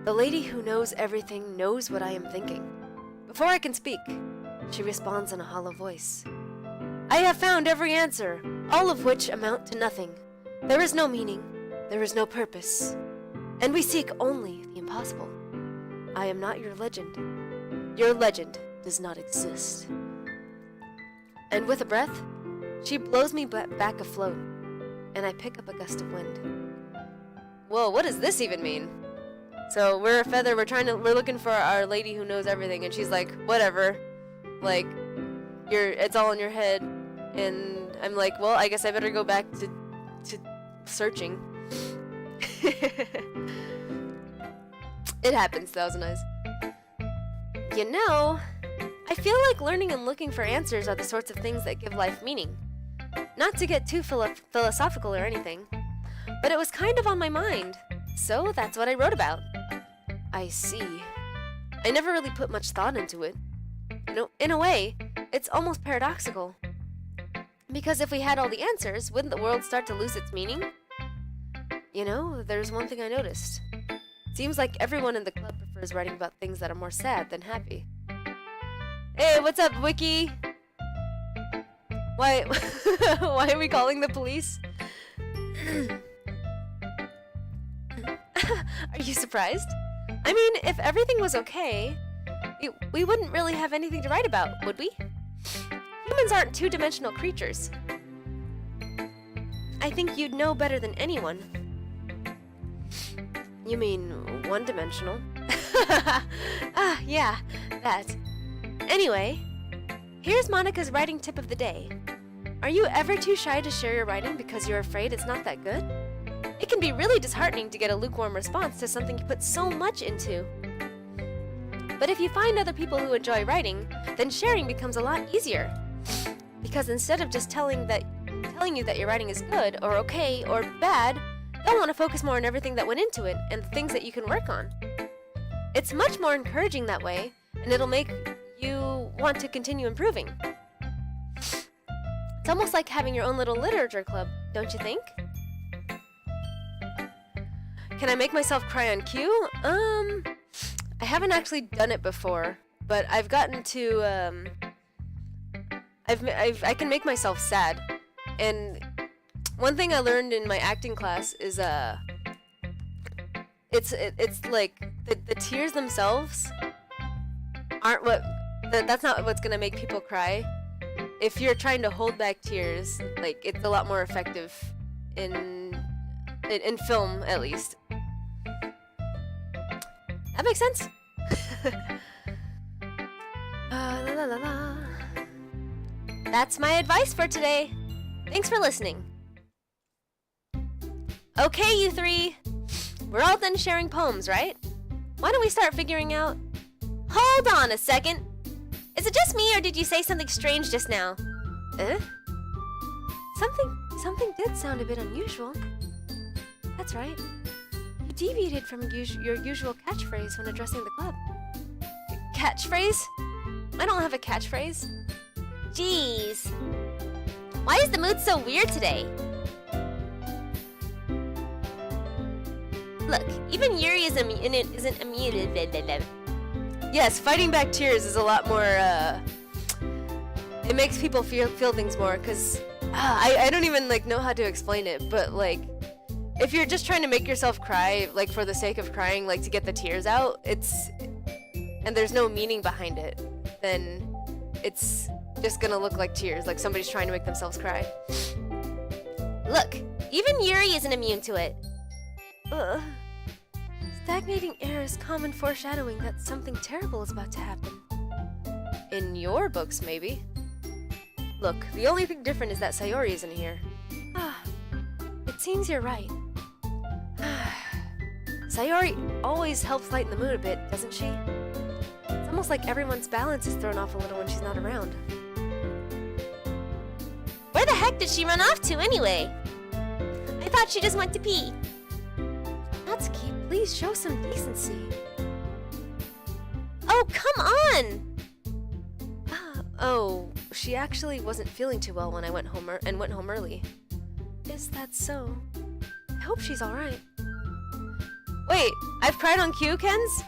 The lady who knows everything knows what I am thinking. Before I can speak, she responds in a hollow voice. I have found every answer, all of which amount to nothing. There is no meaning, there is no purpose, and we seek only the impossible. I am not your legend. Your legend does not exist. And with a breath, she blows me back afloat, and I pick up a gust of wind. Whoa, what does this even mean? So we're a feather, we're looking for our lady who knows everything, and she's like, whatever. Like, it's all in your head. And I'm like, well, I guess I better go back to searching. It happens, Thousand Eyes. You know, I feel like learning and looking for answers are the sorts of things that give life meaning. Not to get too philosophical or anything, but it was kind of on my mind, so that's what I wrote about. I see. I never really put much thought into it. You know, in a way, it's almost paradoxical. Because if we had all the answers, wouldn't the world start to lose its meaning? You know, there's one thing I noticed. Seems like everyone in the club prefers writing about things that are more sad than happy. Hey, what's up, Wiki? Why are we calling the police? Are you surprised? I mean, if everything was okay, we wouldn't really have anything to write about, would we? Humans aren't two-dimensional creatures. I think you'd know better than anyone. You mean one-dimensional? Ah, yeah, that. Anyway, here's Monica's writing tip of the day. Are you ever too shy to share your writing because you're afraid it's not that good? It can be really disheartening to get a lukewarm response to something you put so much into. But if you find other people who enjoy writing, then sharing becomes a lot easier. Because instead of just telling you that your writing is good, or okay, or bad, they'll want to focus more on everything that went into it, and the things that you can work on. It's much more encouraging that way, and it'll make you want to continue improving. It's almost like having your own little literature club, don't you think? Can I make myself cry on cue? I haven't actually done it before, but I've gotten to, I can make myself sad. And one thing I learned in my acting class is, it's like, the tears themselves aren't that's not what's gonna make people cry. If you're trying to hold back tears, like, it's a lot more effective in film, at least. That makes sense? La la la la. That's my advice for today. Thanks for listening. Okay, you three. We're all done sharing poems, right? Why don't we start figuring out... Hold on a second. Is it just me, or did you say something strange just now? Something did sound a bit unusual. That's right. You deviated from your usual catchphrase when addressing the club. Catchphrase? I don't have a catchphrase. Jeez. Why is the mood so weird today? Look, even Yuri isn't immune. Yes, fighting back tears is a lot more, it makes people feel things more, because I don't even, like, know how to explain it, but, like, if you're just trying to make yourself cry, like, for the sake of crying, like, to get the tears out, and there's no meaning behind it, then it's just gonna look like tears, like somebody's trying to make themselves cry. Look, even Yuri isn't immune to it. Ugh. Stagnating air is common foreshadowing that something terrible is about to happen. In your books, maybe. Look, the only thing different is that Sayori isn't here. It seems you're right. Sayori always helps lighten the mood a bit, doesn't she? It's almost like everyone's balance is thrown off a little when she's not around. Where the heck did she run off to anyway? I thought she just went to pee. Natsuki, please show some decency. Oh, come on! Oh, she actually wasn't feeling too well when I went home early. Is that so? I hope she's alright. Wait, I've cried on cue, Kens?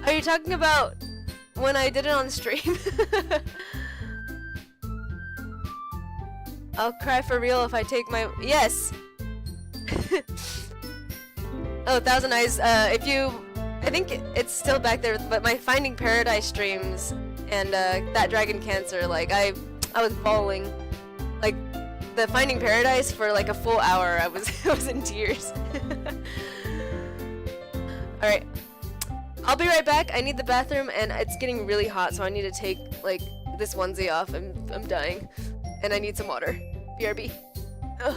Are you talking about when I did it on stream? I'll cry for real if I take my... Yes! Oh, Thousand Eyes, if you... I think it's still back there, but my Finding Paradise streams and that Dragon Cancer, like, I was bawling. Like, the Finding Paradise for like a full hour, I was in tears. Alright. I'll be right back. I need the bathroom, and it's getting really hot, so I need to take, like, this onesie off. I'm dying. And I need some water. BRB. Ugh.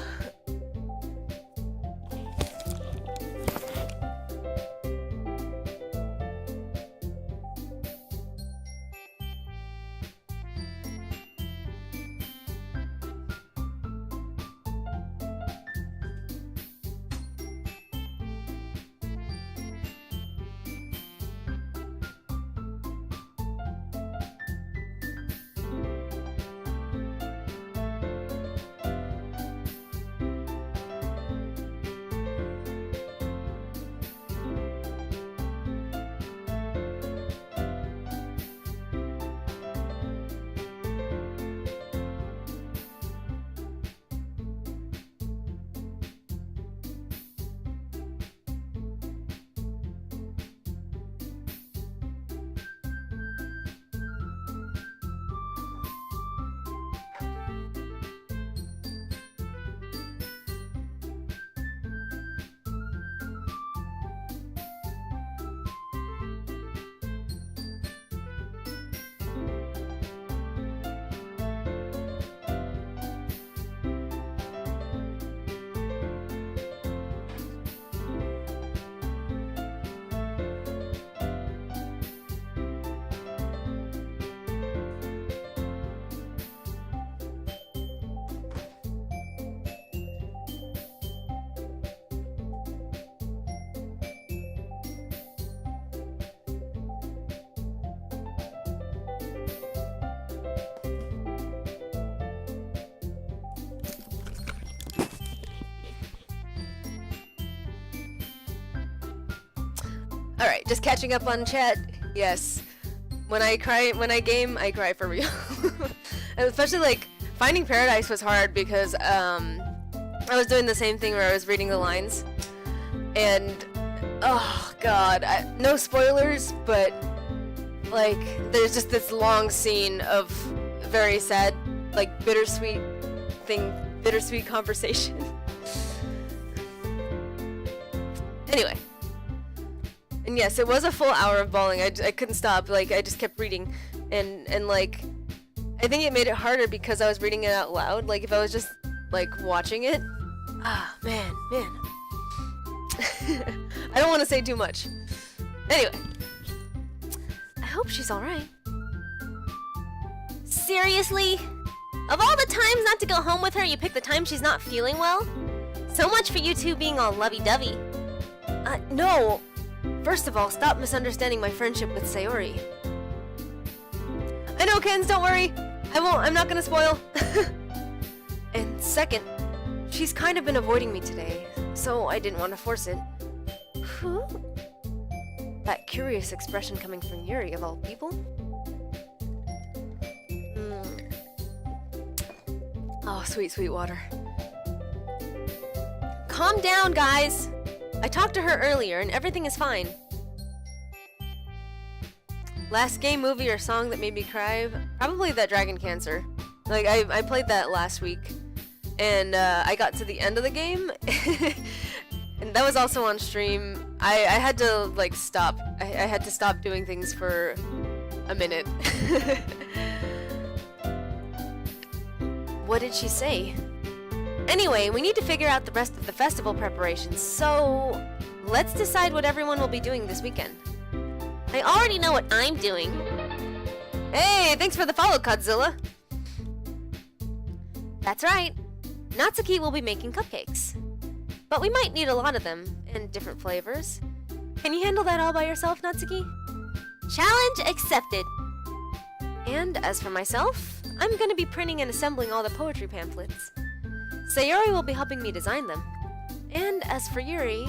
Alright, just catching up on chat. Yes. When I game, I cry for real. And especially, like, Finding Paradise was hard because, I was doing the same thing where I was reading the lines. And, oh god, no spoilers, but, like, there's just this long scene of very sad, like, bittersweet conversation. Anyway. And yes, it was a full hour of bawling. I couldn't stop. Like, I just kept reading. And like, I think it made it harder because I was reading it out loud. Like, if I was just, like, watching it. Ah, man. I don't want to say too much. Anyway. I hope she's alright. Seriously? Of all the times not to go home with her, you pick the time she's not feeling well? So much for you two being all lovey-dovey. No. First of all, stop misunderstanding my friendship with Sayori. I know, Kens, don't worry. I'm not gonna spoil. And second, she's kind of been avoiding me today, so I didn't want to force it. Who? That curious expression coming from Yuri, of all people? Oh, sweet, sweet water. Calm down, guys! I talked to her earlier, and everything is fine. Last game, movie, or song that made me cry? Probably that Dragon Cancer. Like, I played that last week, and I got to the end of the game, and that was also on stream. I had to, like, stop. I had to stop doing things for a minute. What did she say? Anyway, we need to figure out the rest of the festival preparations, so let's decide what everyone will be doing this weekend. I already know what I'm doing. Hey, thanks for the follow, Godzilla. That's right. Natsuki will be making cupcakes. But we might need a lot of them, and different flavors. Can you handle that all by yourself, Natsuki? Challenge accepted. And as for myself, I'm gonna be printing and assembling all the poetry pamphlets. Sayori will be helping me design them. And as for Yuri,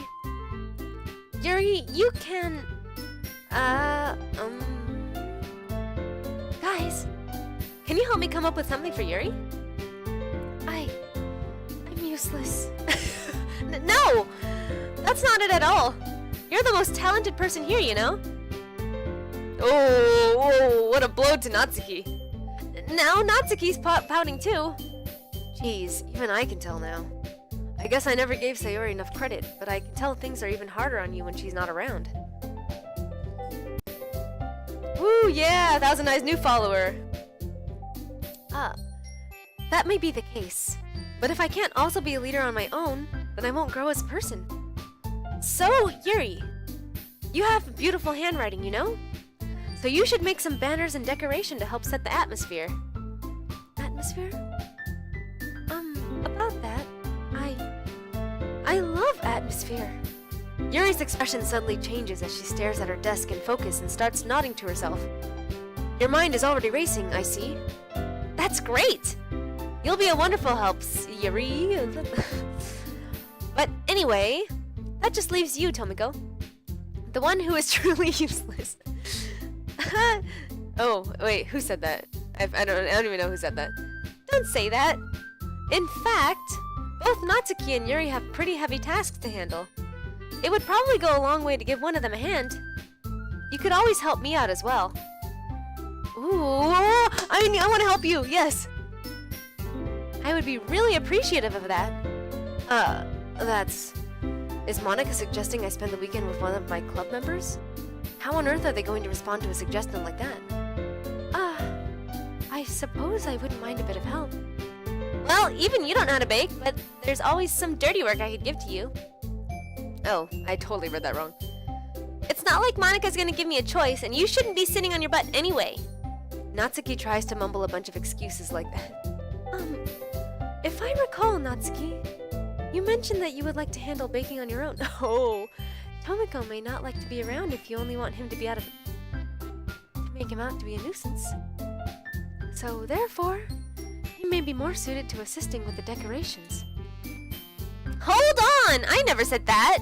you can, guys, can you help me come up with something for Yuri? I'm useless. No! That's not it at all. You're the most talented person here, you know? Oh, what a blow to Natsuki. Now Natsuki's pouting too. Jeez, even I can tell now. I guess I never gave Sayori enough credit, but I can tell things are even harder on you when she's not around. Woo, yeah, that was a nice new follower. That may be the case. But if I can't also be a leader on my own, then I won't grow as a person. So, Yuri, you have beautiful handwriting, you know? So you should make some banners and decoration to help set the atmosphere. Atmosphere? About that, I love atmosphere. Yuri's expression suddenly changes as she stares at her desk in focus and starts nodding to herself. Your mind is already racing, I see. That's great! You'll be a wonderful help, Yuri. But anyway, that just leaves you, Tomiko. The one who is truly useless. Oh, wait, who said that? I don't even know who said that. Don't say that. In fact, both Natsuki and Yuri have pretty heavy tasks to handle. It would probably go a long way to give one of them a hand. You could always help me out as well. Ooh, I want to help you, yes. I would be really appreciative of that. Is Monika suggesting I spend the weekend with one of my club members? How on earth are they going to respond to a suggestion like that? I suppose I wouldn't mind a bit of help. Well, even you don't know how to bake, but there's always some dirty work I could give to you. Oh, I totally read that wrong. It's not like Monika's gonna give me a choice, and you shouldn't be sitting on your butt anyway. Natsuki tries to mumble a bunch of excuses like that. If I recall, Natsuki, you mentioned that you would like to handle baking on your own. Oh, Tomiko may not like to be around if you only want him to be to make him out to be a nuisance. So therefore, he may be more suited to assisting with the decorations. Hold on! I never said that!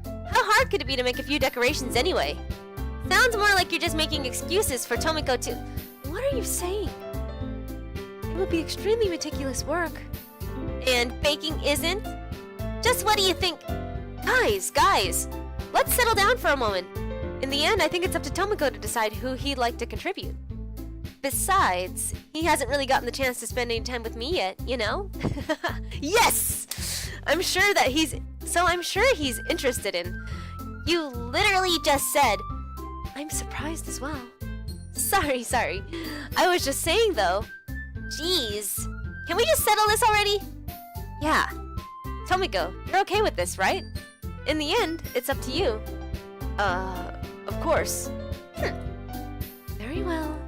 How hard could it be to make a few decorations anyway? Sounds more like you're just making excuses for Tomiko to... What are you saying? It would be extremely meticulous work. And baking isn't? Just what do you think? Guys, let's settle down for a moment. In the end, I think it's up to Tomiko to decide who he'd like to contribute. Besides, he hasn't really gotten the chance to spend any time with me yet, you know? Yes! I'm sure he's interested in... You literally just said... I'm surprised as well. Sorry. I was just saying, though. Jeez. Can we just settle this already? Yeah. Tomiko, you're okay with this, right? In the end, it's up to you. Of course. Very well.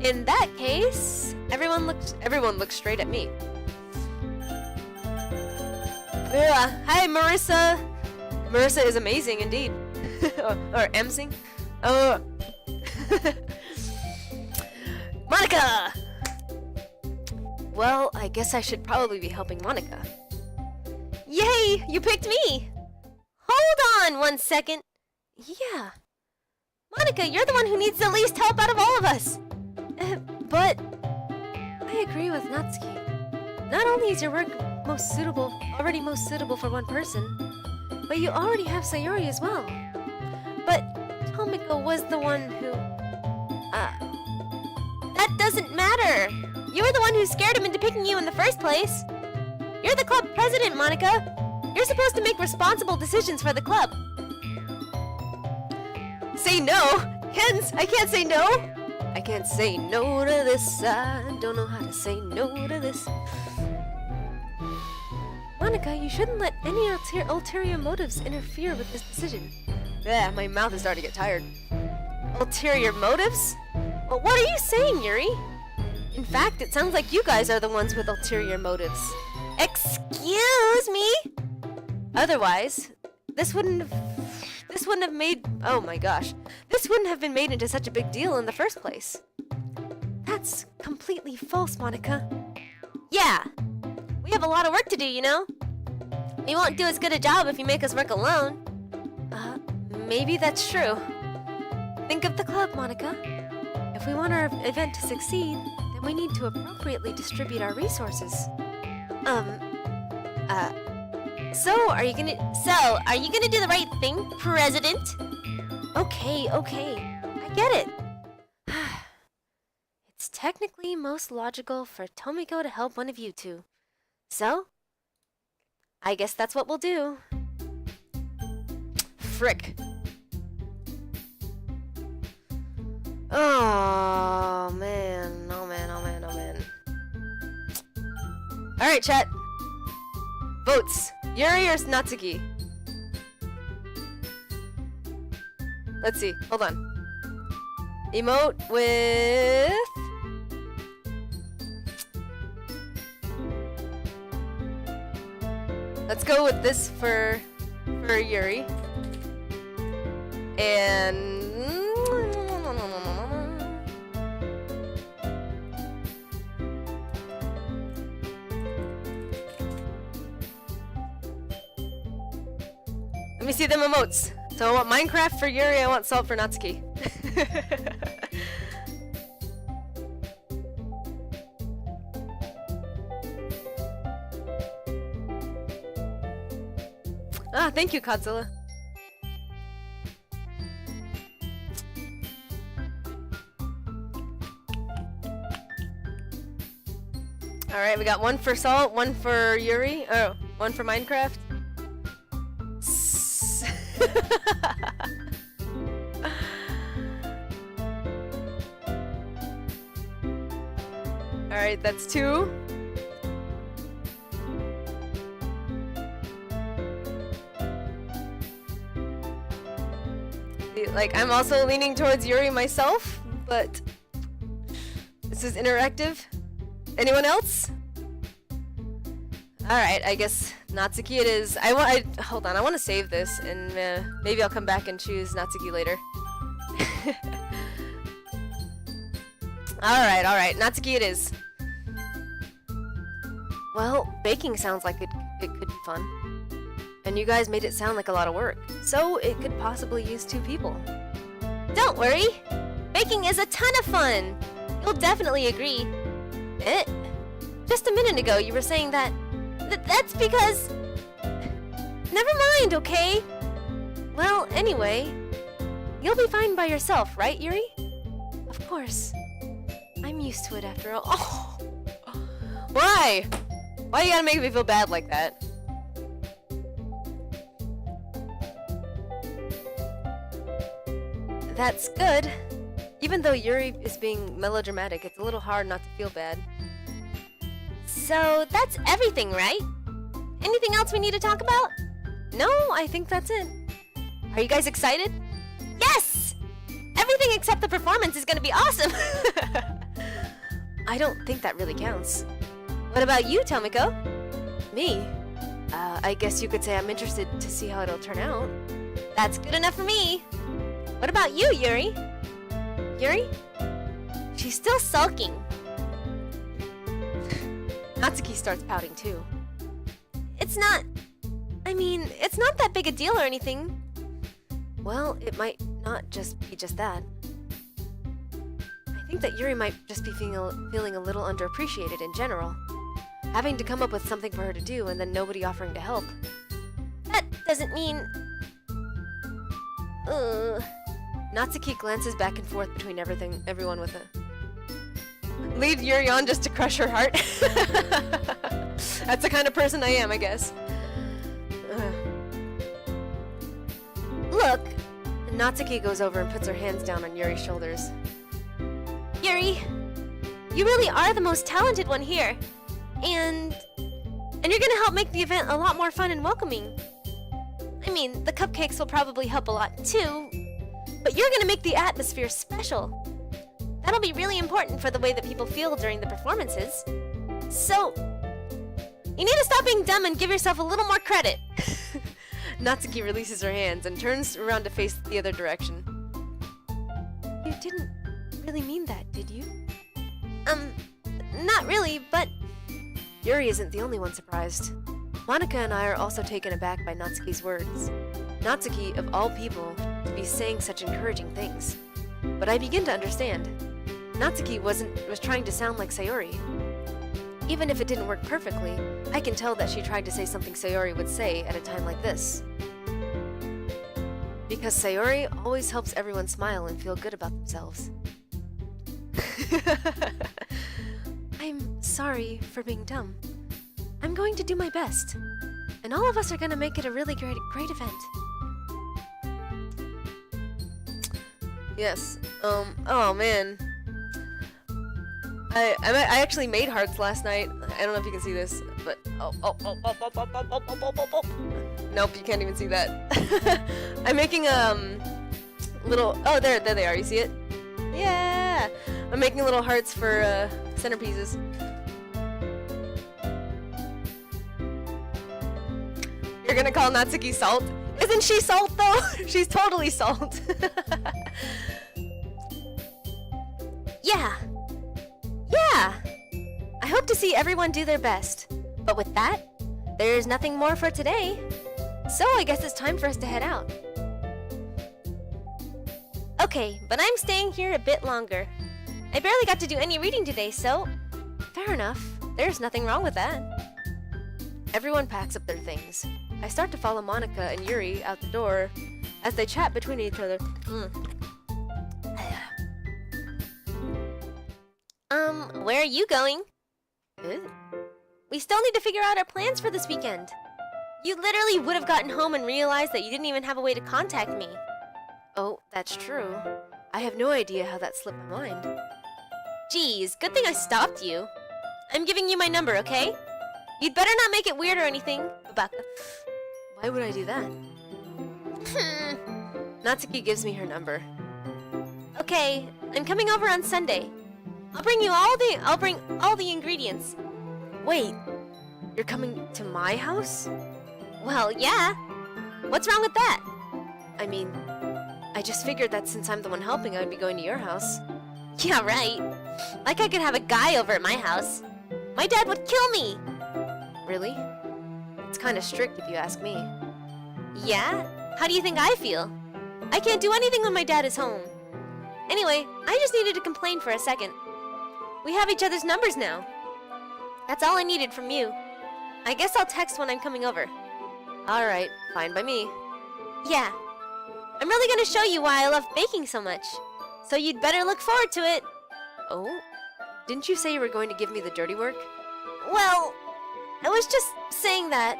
In that case, everyone looks straight at me. Hi, Marissa. Marissa is amazing indeed. or amazing. Oh. Monika! Well, I guess I should probably be helping Monika. Yay! You picked me! Hold on 1 second. Yeah. Monika, you're the one who needs the least help out of all of us. But I agree with Natsuki. Not only is your work already most suitable for one person, but you already have Sayori as well. But Tomiko was the one who... That doesn't matter! You were the one who scared him into picking you in the first place. You're the club president, Monika. You're supposed to make responsible decisions for the club. Say no? Hens, I can't say no! I can't say no to this. I don't know how to say no to this. Monika, you shouldn't let any ulterior motives interfere with this decision. Yeah, my mouth is starting to get tired. Ulterior motives? Well, what are you saying, Yuri? In fact, it sounds like you guys are the ones with ulterior motives. Excuse me? Otherwise, this wouldn't have made... Oh my gosh. This wouldn't have been made into such a big deal in the first place. That's completely false, Monica. Yeah, we have a lot of work to do, you know? We won't do as good a job if you make us work alone. Maybe that's true. Think of the club, Monica. If we want our event to succeed, then we need to appropriately distribute our resources. So are you gonna do the right thing, President? Okay, I get it. It's technically most logical for Tomiko to help one of you two. So, I guess that's what we'll do. Frick. Oh man. Alright, chat. Votes. Yuri or Natsuki? Let's see. Hold on. Emote with... Let's go with this for Yuri. And... Let me see them emotes. So I want Minecraft for Yuri, I want Salt for Natsuki. Ah, thank you, Godzilla. Alright, we got one for Salt, one for Yuri. Oh, one for Minecraft. Alright, that's 2. Like, I'm also leaning towards Yuri myself, but this is interactive. Anyone else? Alright, I guess Natsuki it is. Hold on, I want to save this, and maybe I'll come back and choose Natsuki later. Alright, Natsuki it is. Well, baking sounds like it could be fun. And you guys made it sound like a lot of work, so it could possibly use 2 people. Don't worry! Baking is a ton of fun! You'll definitely agree. Just a minute ago you were saying that... That's because... Never mind, okay? Well, anyway... You'll be fine by yourself, right, Yuri? Of course. I'm used to it after all. Oh. Why? Why you gotta make me feel bad like that? That's good. Even though Yuri is being melodramatic, it's a little hard not to feel bad. So that's everything, right? Anything else we need to talk about? No, I think that's it. Are you guys excited? Yes! Everything except the performance is gonna be awesome! I don't think that really counts. What about you, Tomiko? Me? I guess you could say I'm interested to see how it'll turn out. That's good enough for me! What about you, Yuri? Yuri? She's still sulking. Natsuki starts pouting too. It's not that big a deal or anything. Well, it might not just be just that. I think that Yuri might just be feeling a little underappreciated in general. Having to come up with something for her to do and then nobody offering to help. That doesn't mean... Natsuki glances back and forth between everyone with a... Lead Yuri on just to crush her heart. That's the kind of person I am, I guess. Look! Natsuki goes over and puts her hands down on Yuri's shoulders. Yuri, you really are the most talented one here. And you're gonna help make the event a lot more fun and welcoming. I mean, the cupcakes will probably help a lot too, but you're gonna make the atmosphere special. That'll be really important for the way that people feel during the performances. So, you need to stop being dumb and give yourself a little more credit. Natsuki releases her hands and turns around to face the other direction. You didn't really mean that, did you? Yuri isn't the only one surprised. Monica and I are also taken aback by Natsuki's words. Natsuki, of all people, to be saying such encouraging things. But I begin to understand. Natsuki was trying to sound like Sayori. Even if it didn't work perfectly, I can tell that she tried to say something Sayori would say at a time like this. Because Sayori always helps everyone smile and feel good about themselves. I'm sorry for being dumb. I'm going to do my best. And all of us are going to make it a really great event. Yes. Oh man. I actually made hearts last night. I don't know if you can see this, but nope, you can't even see that. I'm making little there they are. You see it? Yeah. I'm making little hearts for centerpieces. You're gonna call Natsuki salt? Isn't she salt though? She's totally salt. Yeah. I hope to see everyone do their best. But with that, there's nothing more for today. So I guess it's time for us to head out. Okay, but I'm staying here a bit longer. I barely got to do any reading today, so... Fair enough. There's nothing wrong with that. Everyone packs up their things. I start to follow Monica and Yuri out the door as they chat between each other. Where are you going? We still need to figure out our plans for this weekend. You literally would have gotten home and realized that you didn't even have a way to contact me. Oh, that's true. I have no idea how that slipped my mind. Geez, good thing I stopped you. I'm giving you my number, okay? You'd better not make it weird or anything, Babaka. Why would I do that? Natsuki gives me her number. Okay, I'm coming over on Sunday. I'll bring all the ingredients. Wait, you're coming to my house? Well, yeah. What's wrong with that? I mean, I just figured that since I'm the one helping, I'd be going to your house. Yeah, right. Like I could have a guy over at my house. My dad would kill me. Really? It's kind of strict if you ask me. Yeah? How do you think I feel? I can't do anything when my dad is home. Anyway, I just needed to complain for a second. We have each other's numbers now. That's all I needed from you. I guess I'll text when I'm coming over. Alright, fine by me. Yeah. I'm really gonna show you why I love baking so much. So you'd better look forward to it. Oh? Didn't you say you were going to give me the dirty work? Well, I was just saying that.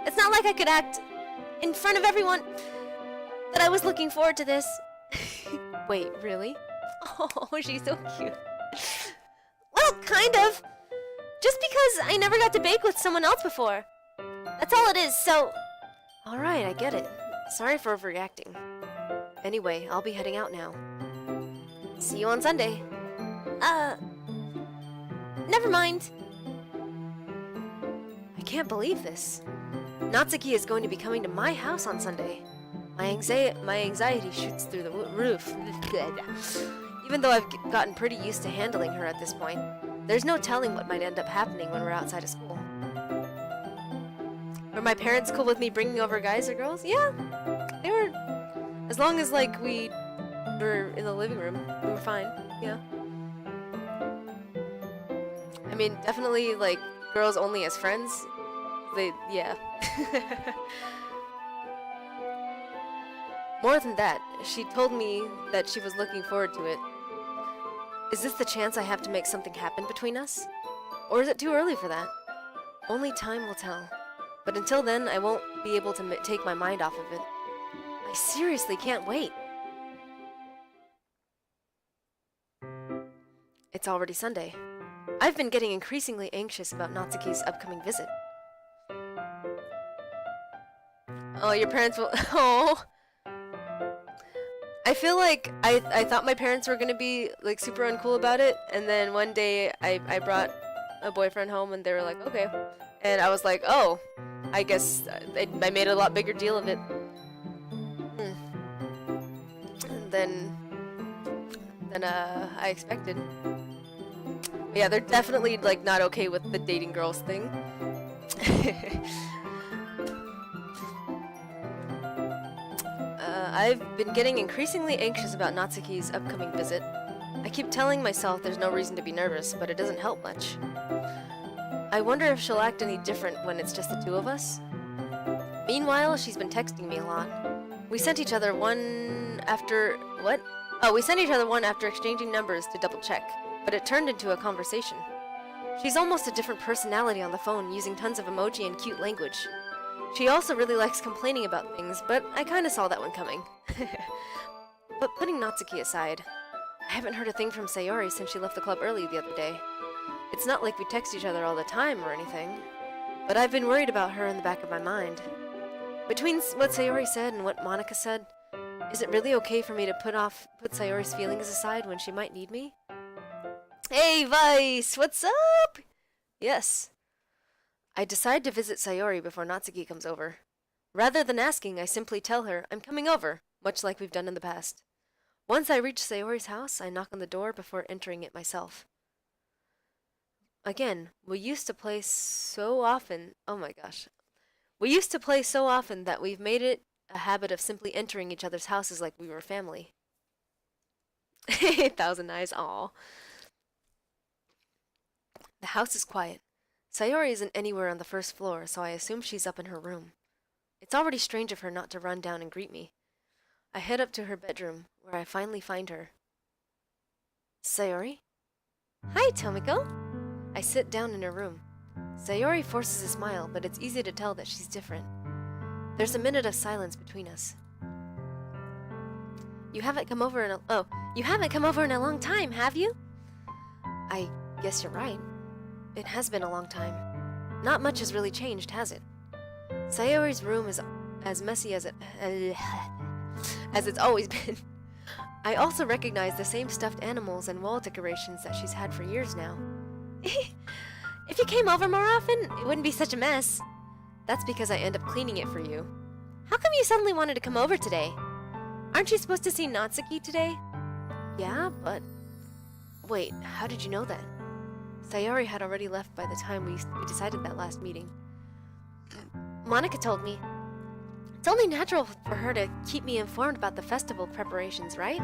It's not like I could act in front of everyone that I was looking forward to this. Wait, really? Oh, she's so cute. Well, kind of. Just because I never got to bake with someone else before. That's all it is, so... Alright, I get it. Sorry for overreacting. Anyway, I'll be heading out now. See you on Sunday. Never mind. I can't believe this. Natsuki is going to be coming to my house on Sunday. My anxiety shoots through the roof. Even though I've gotten pretty used to handling her at this point, there's no telling what might end up happening when we're outside of school. Were my parents cool with me bringing over guys or girls? Yeah, they were. As long as, like, we were in the living room, we were fine, yeah. I mean, definitely, like, girls only as friends. Yeah. More than that, she told me that she was looking forward to it. Is this the chance I have to make something happen between us? Or is it too early for that? Only time will tell. But until then, I won't be able to take my mind off of it. I seriously can't wait. It's already Sunday. I've been getting increasingly anxious about Natsuki's upcoming visit. Oh, your parents will... Oh... I feel like I thought my parents were gonna be like super uncool about it, and then one day I brought a boyfriend home and they were like, okay. And I was like, oh, I guess I made a lot bigger deal of it. Than I expected. Yeah, they're definitely, like, not okay with the dating girls thing. I've been getting increasingly anxious about Natsuki's upcoming visit. I keep telling myself there's no reason to be nervous, but it doesn't help much. I wonder if she'll act any different when it's just the two of us. Meanwhile, she's been texting me a lot. We sent each other one after... what? Oh, we sent each other one after exchanging numbers to double check, but it turned into a conversation. She's almost a different personality on the phone, using tons of emoji and cute language. She also really likes complaining about things, but I kinda saw that one coming. But putting Natsuki aside, I haven't heard a thing from Sayori since she left the club early the other day. It's not like we text each other all the time or anything, but I've been worried about her in the back of my mind. Between what Sayori said and what Monika said, is it really okay for me to put Sayori's feelings aside when she might need me? Hey, Vice! What's up? Yes. I decide to visit Sayori before Natsuki comes over. Rather than asking, I simply tell her I'm coming over, much like we've done in the past. Once I reach Sayori's house, I knock on the door before entering it myself. Again, we used to play so often... oh my gosh. We used to play so often that we've made it a habit of simply entering each other's houses like we were family. 1,000 eyes, aw. The house is quiet. Sayori isn't anywhere on the first floor, so I assume she's up in her room. It's already strange of her not to run down and greet me. I head up to her bedroom, where I finally find her. Sayori? Hi, Tomiko. I sit down in her room. Sayori forces a smile, but it's easy to tell that she's different. There's a minute of silence between us. You haven't come over in a long time, have you? I guess you're right. It has been a long time. Not much has really changed, has it? Sayori's room is as messy as it's always been. I also recognize the same stuffed animals and wall decorations that she's had for years now. If you came over more often, it wouldn't be such a mess. That's because I end up cleaning it for you. How come you suddenly wanted to come over today? Aren't you supposed to see Natsuki today? Yeah, but... wait, how did you know that? Sayori had already left by the time we decided that last meeting. Monika told me. It's only natural for her to keep me informed about the festival preparations, right?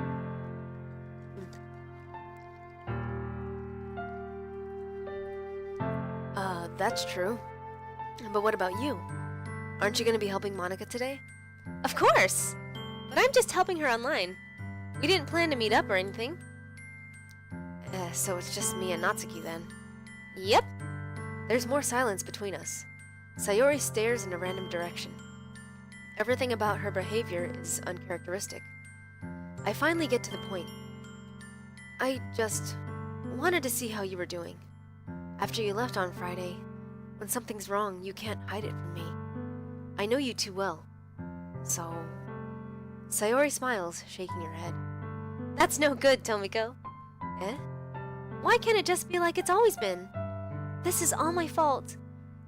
That's true. But what about you? Aren't you going to be helping Monika today? Of course! But I'm just helping her online. We didn't plan to meet up or anything. So it's just me and Natsuki then. Yep. There's more silence between us. Sayori stares in a random direction. Everything about her behavior is uncharacteristic. I finally get to the point. I just wanted to see how you were doing. After you left on Friday, when something's wrong, you can't hide it from me. I know you too well. So... Sayori smiles, shaking her head. That's no good, Tomiko. Eh? Why can't it just be like it's always been? This is all my fault.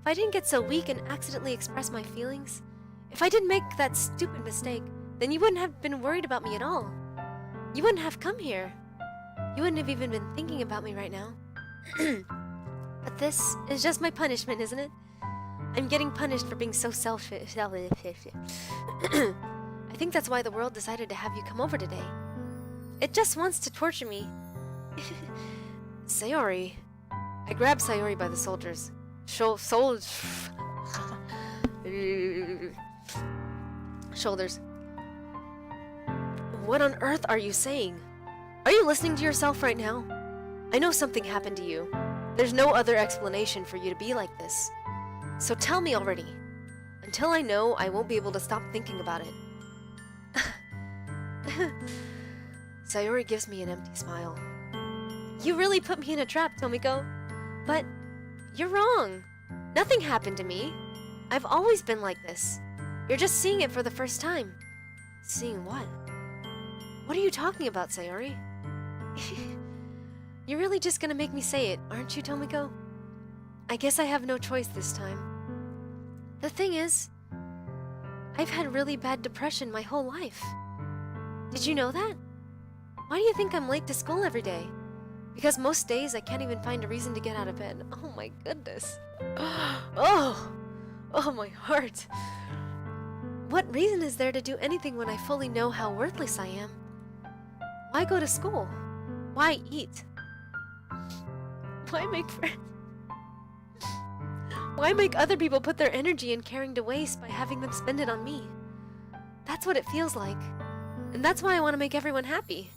If I didn't get so weak and accidentally express my feelings, if I didn't make that stupid mistake, then you wouldn't have been worried about me at all. You wouldn't have come here. You wouldn't have even been thinking about me right now. But this is just my punishment, isn't it? I'm getting punished for being so selfish. I think that's why the world decided to have you come over today. It just wants to torture me. Sayori. I grab Sayori by the shoulders. Shoulders. What on earth are you saying? Are you listening to yourself right now? I know something happened to you. There's no other explanation for you to be like this. So tell me already. Until I know, I won't be able to stop thinking about it. Sayori gives me an empty smile. You really put me in a trap, Tomiko. But you're wrong. Nothing happened to me. I've always been like this. You're just seeing it for the first time. Seeing what? What are you talking about, Sayori? You're really just gonna make me say it, aren't you, Tomiko? I guess I have no choice this time. The thing is, I've had really bad depression my whole life. Did you know that? Why do you think I'm late to school every day? Because most days I can't even find a reason to get out of bed. Oh my goodness. Oh my heart. What reason is there to do anything when I fully know how worthless I am? Why go to school? Why eat? Why make friends? Why make other people put their energy and caring to waste by having them spend it on me? That's what it feels like. And that's why I want to make everyone happy.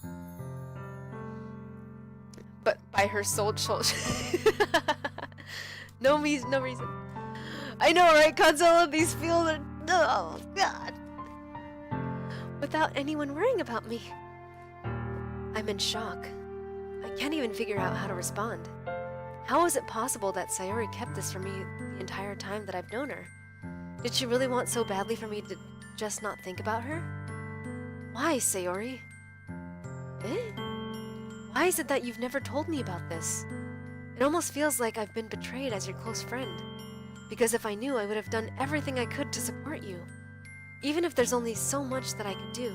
But by her soul no reason. I know, right? Consuelo, these feels are... Oh, God. Without anyone worrying about me. I'm in shock. I can't even figure out how to respond. How is it possible that Sayori kept this from me the entire time that I've known her? Did she really want so badly for me to just not think about her? Why, Sayori? Why is it that you've never told me about this? It almost feels like I've been betrayed as your close friend. Because if I knew, I would have done everything I could to support you. Even if there's only so much that I could do.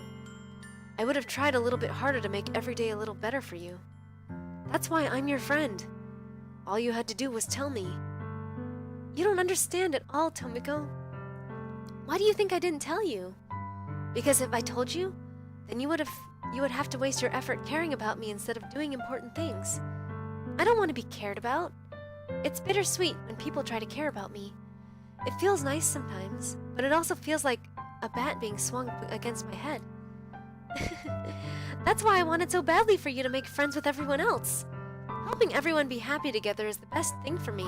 I would have tried a little bit harder to make every day a little better for you. That's why I'm your friend. All you had to do was tell me. You don't understand at all, Tomiko. Why do you think I didn't tell you? Because if I told you, then you would have to waste your effort caring about me instead of doing important things. I don't want to be cared about. It's bittersweet when people try to care about me. It feels nice sometimes, but it also feels like a bat being swung against my head. That's why I wanted so badly for you to make friends with everyone else. Helping everyone be happy together is the best thing for me.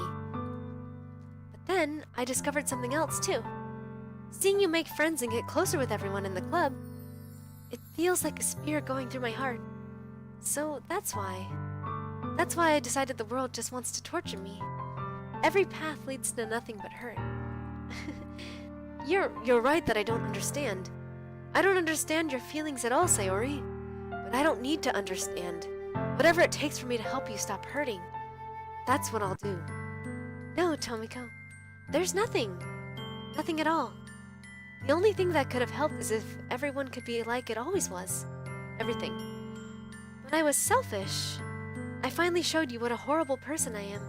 But then, I discovered something else too. Seeing you make friends and get closer with everyone in the club, it feels like a spear going through my heart. So that's why I decided the world just wants to torture me. Every path leads to nothing but hurt. You're right that I don't understand. I don't understand your feelings at all, Sayori. But I don't need to understand. Whatever it takes for me to help you stop hurting, that's what I'll do. No, Tomiko. There's nothing. Nothing at all. The only thing that could have helped is if everyone could be like it always was. Everything. When I was selfish, I finally showed you what a horrible person I am.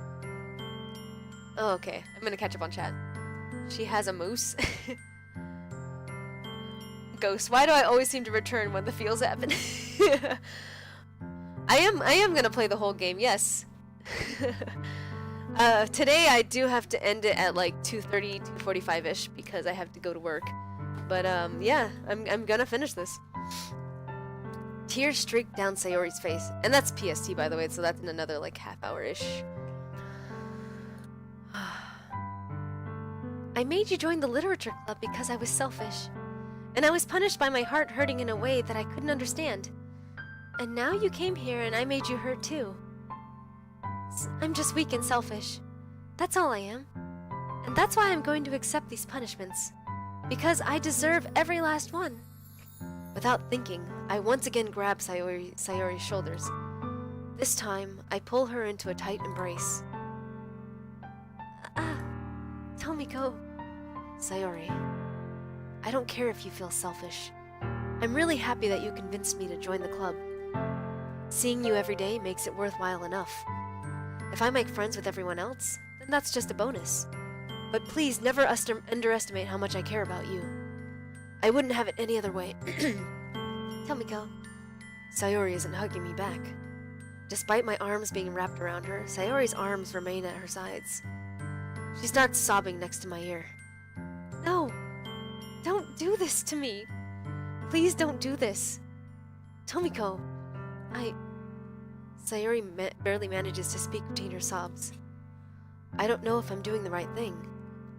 Oh, okay. I'm gonna catch up on chat. She has a moose. Ghost, why do I always seem to return when the feels happen? I am gonna play the whole game, yes. Today I do have to end it at like 2:30, 2:45-ish because I have to go to work. But yeah, I'm gonna finish this. Tears streaked down Sayori's face. And that's PST, by the way, so that's in another like half hour-ish. I made you join the literature club because I was selfish. And I was punished by my heart hurting in a way that I couldn't understand. And now you came here and I made you hurt too. I'm just weak and selfish. That's all I am. And that's why I'm going to accept these punishments. Because I deserve every last one. Without thinking, I once again grab Sayori's shoulders. This time, I pull her into a tight embrace. Tomiko. Sayori, I don't care if you feel selfish. I'm really happy that you convinced me to join the club. Seeing you every day makes it worthwhile enough. If I make friends with everyone else, then that's just a bonus. But please never underestimate how much I care about you. I wouldn't have it any other way. Tomiko. Sayori isn't hugging me back. Despite my arms being wrapped around her, Sayori's arms remain at her sides. She starts sobbing next to my ear. No! Don't do this to me! Please don't do this! Tomiko! Sayori barely manages to speak between her sobs. I don't know if I'm doing the right thing,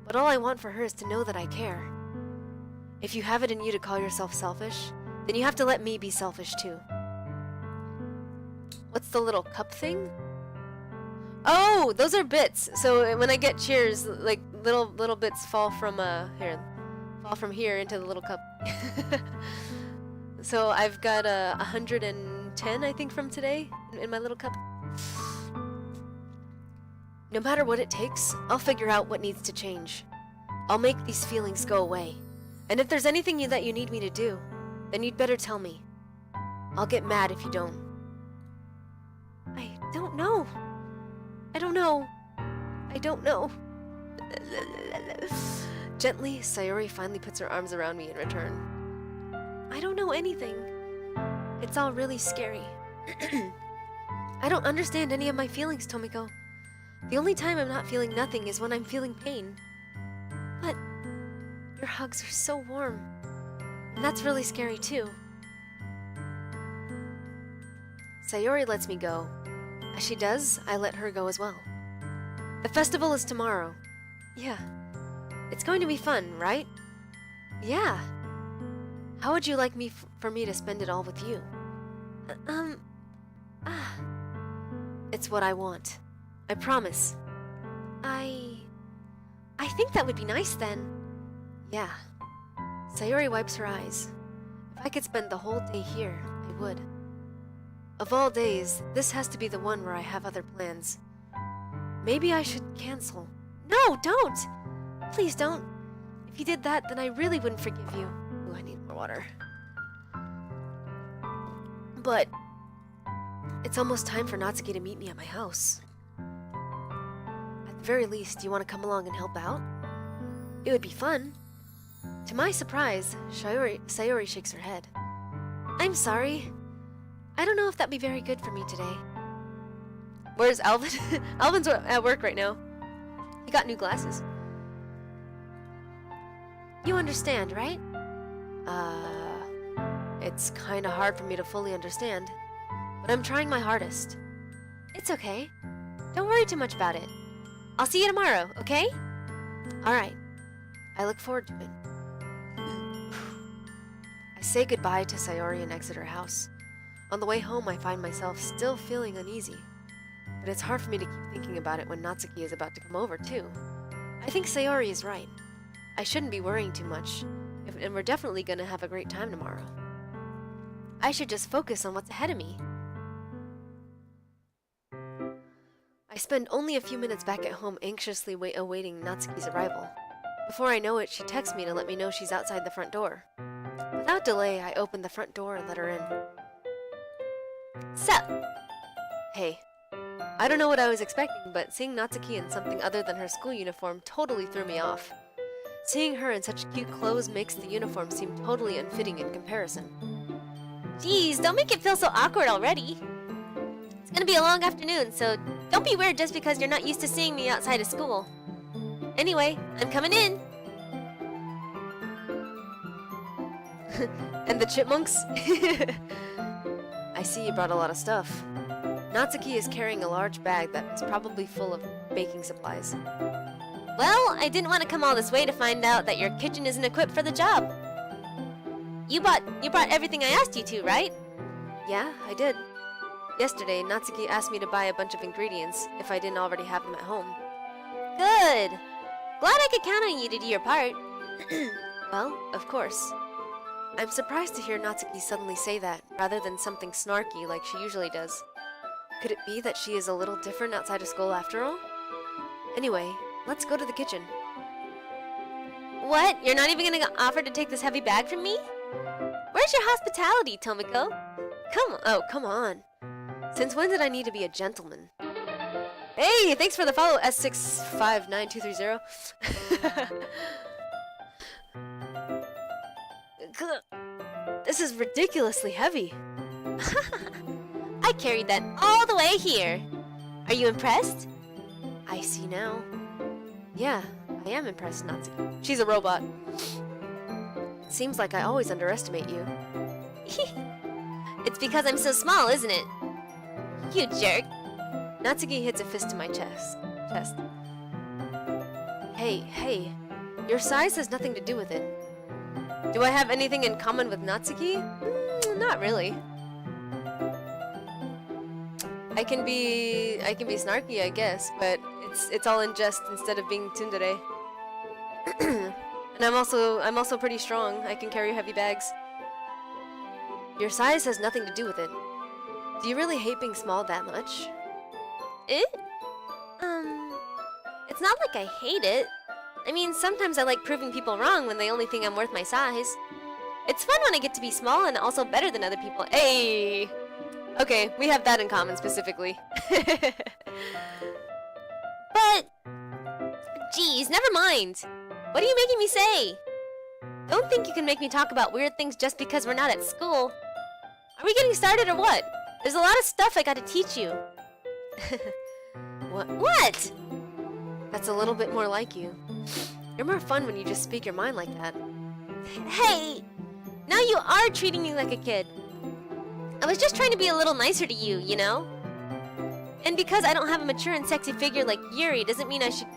but all I want for her is to know that I care. If you have it in you to call yourself selfish, then you have to let me be selfish too. What's the little cup thing? Oh, those are bits. So when I get cheers, like little bits fall from here into the little cup. So I've got 110, I think, from today in my little cup. No matter what it takes, I'll figure out what needs to change. I'll make these feelings go away. And if there's anything that you need me to do, then you'd better tell me. I'll get mad if you don't. I don't don't know. I don't know. Gently, Sayori finally puts her arms around me in return. I don't know anything. It's all really scary. I don't understand any of my feelings, Tomiko. The only time I'm not feeling nothing is when I'm feeling pain. But your hugs are so warm. And that's really scary too. Sayori lets me go. As she does, I let her go as well. The festival is tomorrow. Yeah. It's going to be fun, right? Yeah. How would you like for me to spend it all with you? It's what I want. I promise. I think that would be nice then. Yeah. Sayori wipes her eyes. If I could spend the whole day here, I would. Of all days, this has to be the one where I have other plans. Maybe I should cancel. No, don't! Please don't. If you did that, then I really wouldn't forgive you. Ooh, I need more water. But it's almost time for Natsuki to meet me at my house. At the very least, do you want to come along and help out? It would be fun. To my surprise, Sayori shakes her head. I'm sorry. I don't know if that'd be very good for me today. Where's Alvin? Alvin's at work right now. He got new glasses. You understand, right? It's kinda hard for me to fully understand, but I'm trying my hardest. It's okay. Don't worry too much about it. I'll see you tomorrow, okay? Alright. I look forward to it. I say goodbye to Sayori and exit her house. On the way home, I find myself still feeling uneasy. But it's hard for me to keep thinking about it when Natsuki is about to come over, too. I think Sayori is right. I shouldn't be worrying too much, and we're definitely gonna have a great time tomorrow. I should just focus on what's ahead of me. I spend only a few minutes back at home anxiously awaiting Natsuki's arrival. Before I know it, she texts me to let me know she's outside the front door. Without delay, I open the front door and let her in. Sup? Hey. I don't know what I was expecting, but seeing Natsuki in something other than her school uniform totally threw me off. Seeing her in such cute clothes makes the uniform seem totally unfitting in comparison. Geez, don't make it feel so awkward already. It's gonna be a long afternoon, so don't be weird just because you're not used to seeing me outside of school. Anyway, I'm coming in! And the chipmunks? I see you brought a lot of stuff. Natsuki is carrying a large bag that is probably full of baking supplies. Well, I didn't want to come all this way to find out that your kitchen isn't equipped for the job. You brought everything I asked you to, right? Yeah, I did. Yesterday, Natsuki asked me to buy a bunch of ingredients if I didn't already have them at home. Good! Glad I could count on you to do your part. Well, of course. I'm surprised to hear Natsuki suddenly say that, rather than something snarky like she usually does. Could it be that she is a little different outside of school after all? Anyway, let's go to the kitchen. What? You're not even gonna offer to take this heavy bag from me? Where's your hospitality, Tomiko? Come on. Since when did I need to be a gentleman? Hey, thanks for the follow, S659230. This is ridiculously heavy. I carried that all the way here. Are you impressed? I see now. Yeah, I am impressed, Natsuki. She's a robot. Seems like I always underestimate you. It's because I'm so small, isn't it? You jerk. Natsuki hits a fist to my chest. Hey, your size has nothing to do with it. Do I have anything in common with Natsuki? Not really. I can be snarky, I guess, but it's all in jest instead of being tsundere. And I'm also pretty strong. I can carry heavy bags. Your size has nothing to do with it. Do you really hate being small that much? It's not like I hate it. I mean, sometimes I like proving people wrong when they only think I'm worth my size. It's fun when I get to be small and also better than other people. Hey! Okay, we have that in common specifically. never mind. What are you making me say? Don't think you can make me talk about weird things just because we're not at school. Are we getting started or what? There's a lot of stuff I gotta teach you. What? That's a little bit more like you. You're more fun when you just speak your mind like that. Hey! Now you are treating me like a kid. I was just trying to be a little nicer to you, you know? And because I don't have a mature and sexy figure like Yuri doesn't mean I should...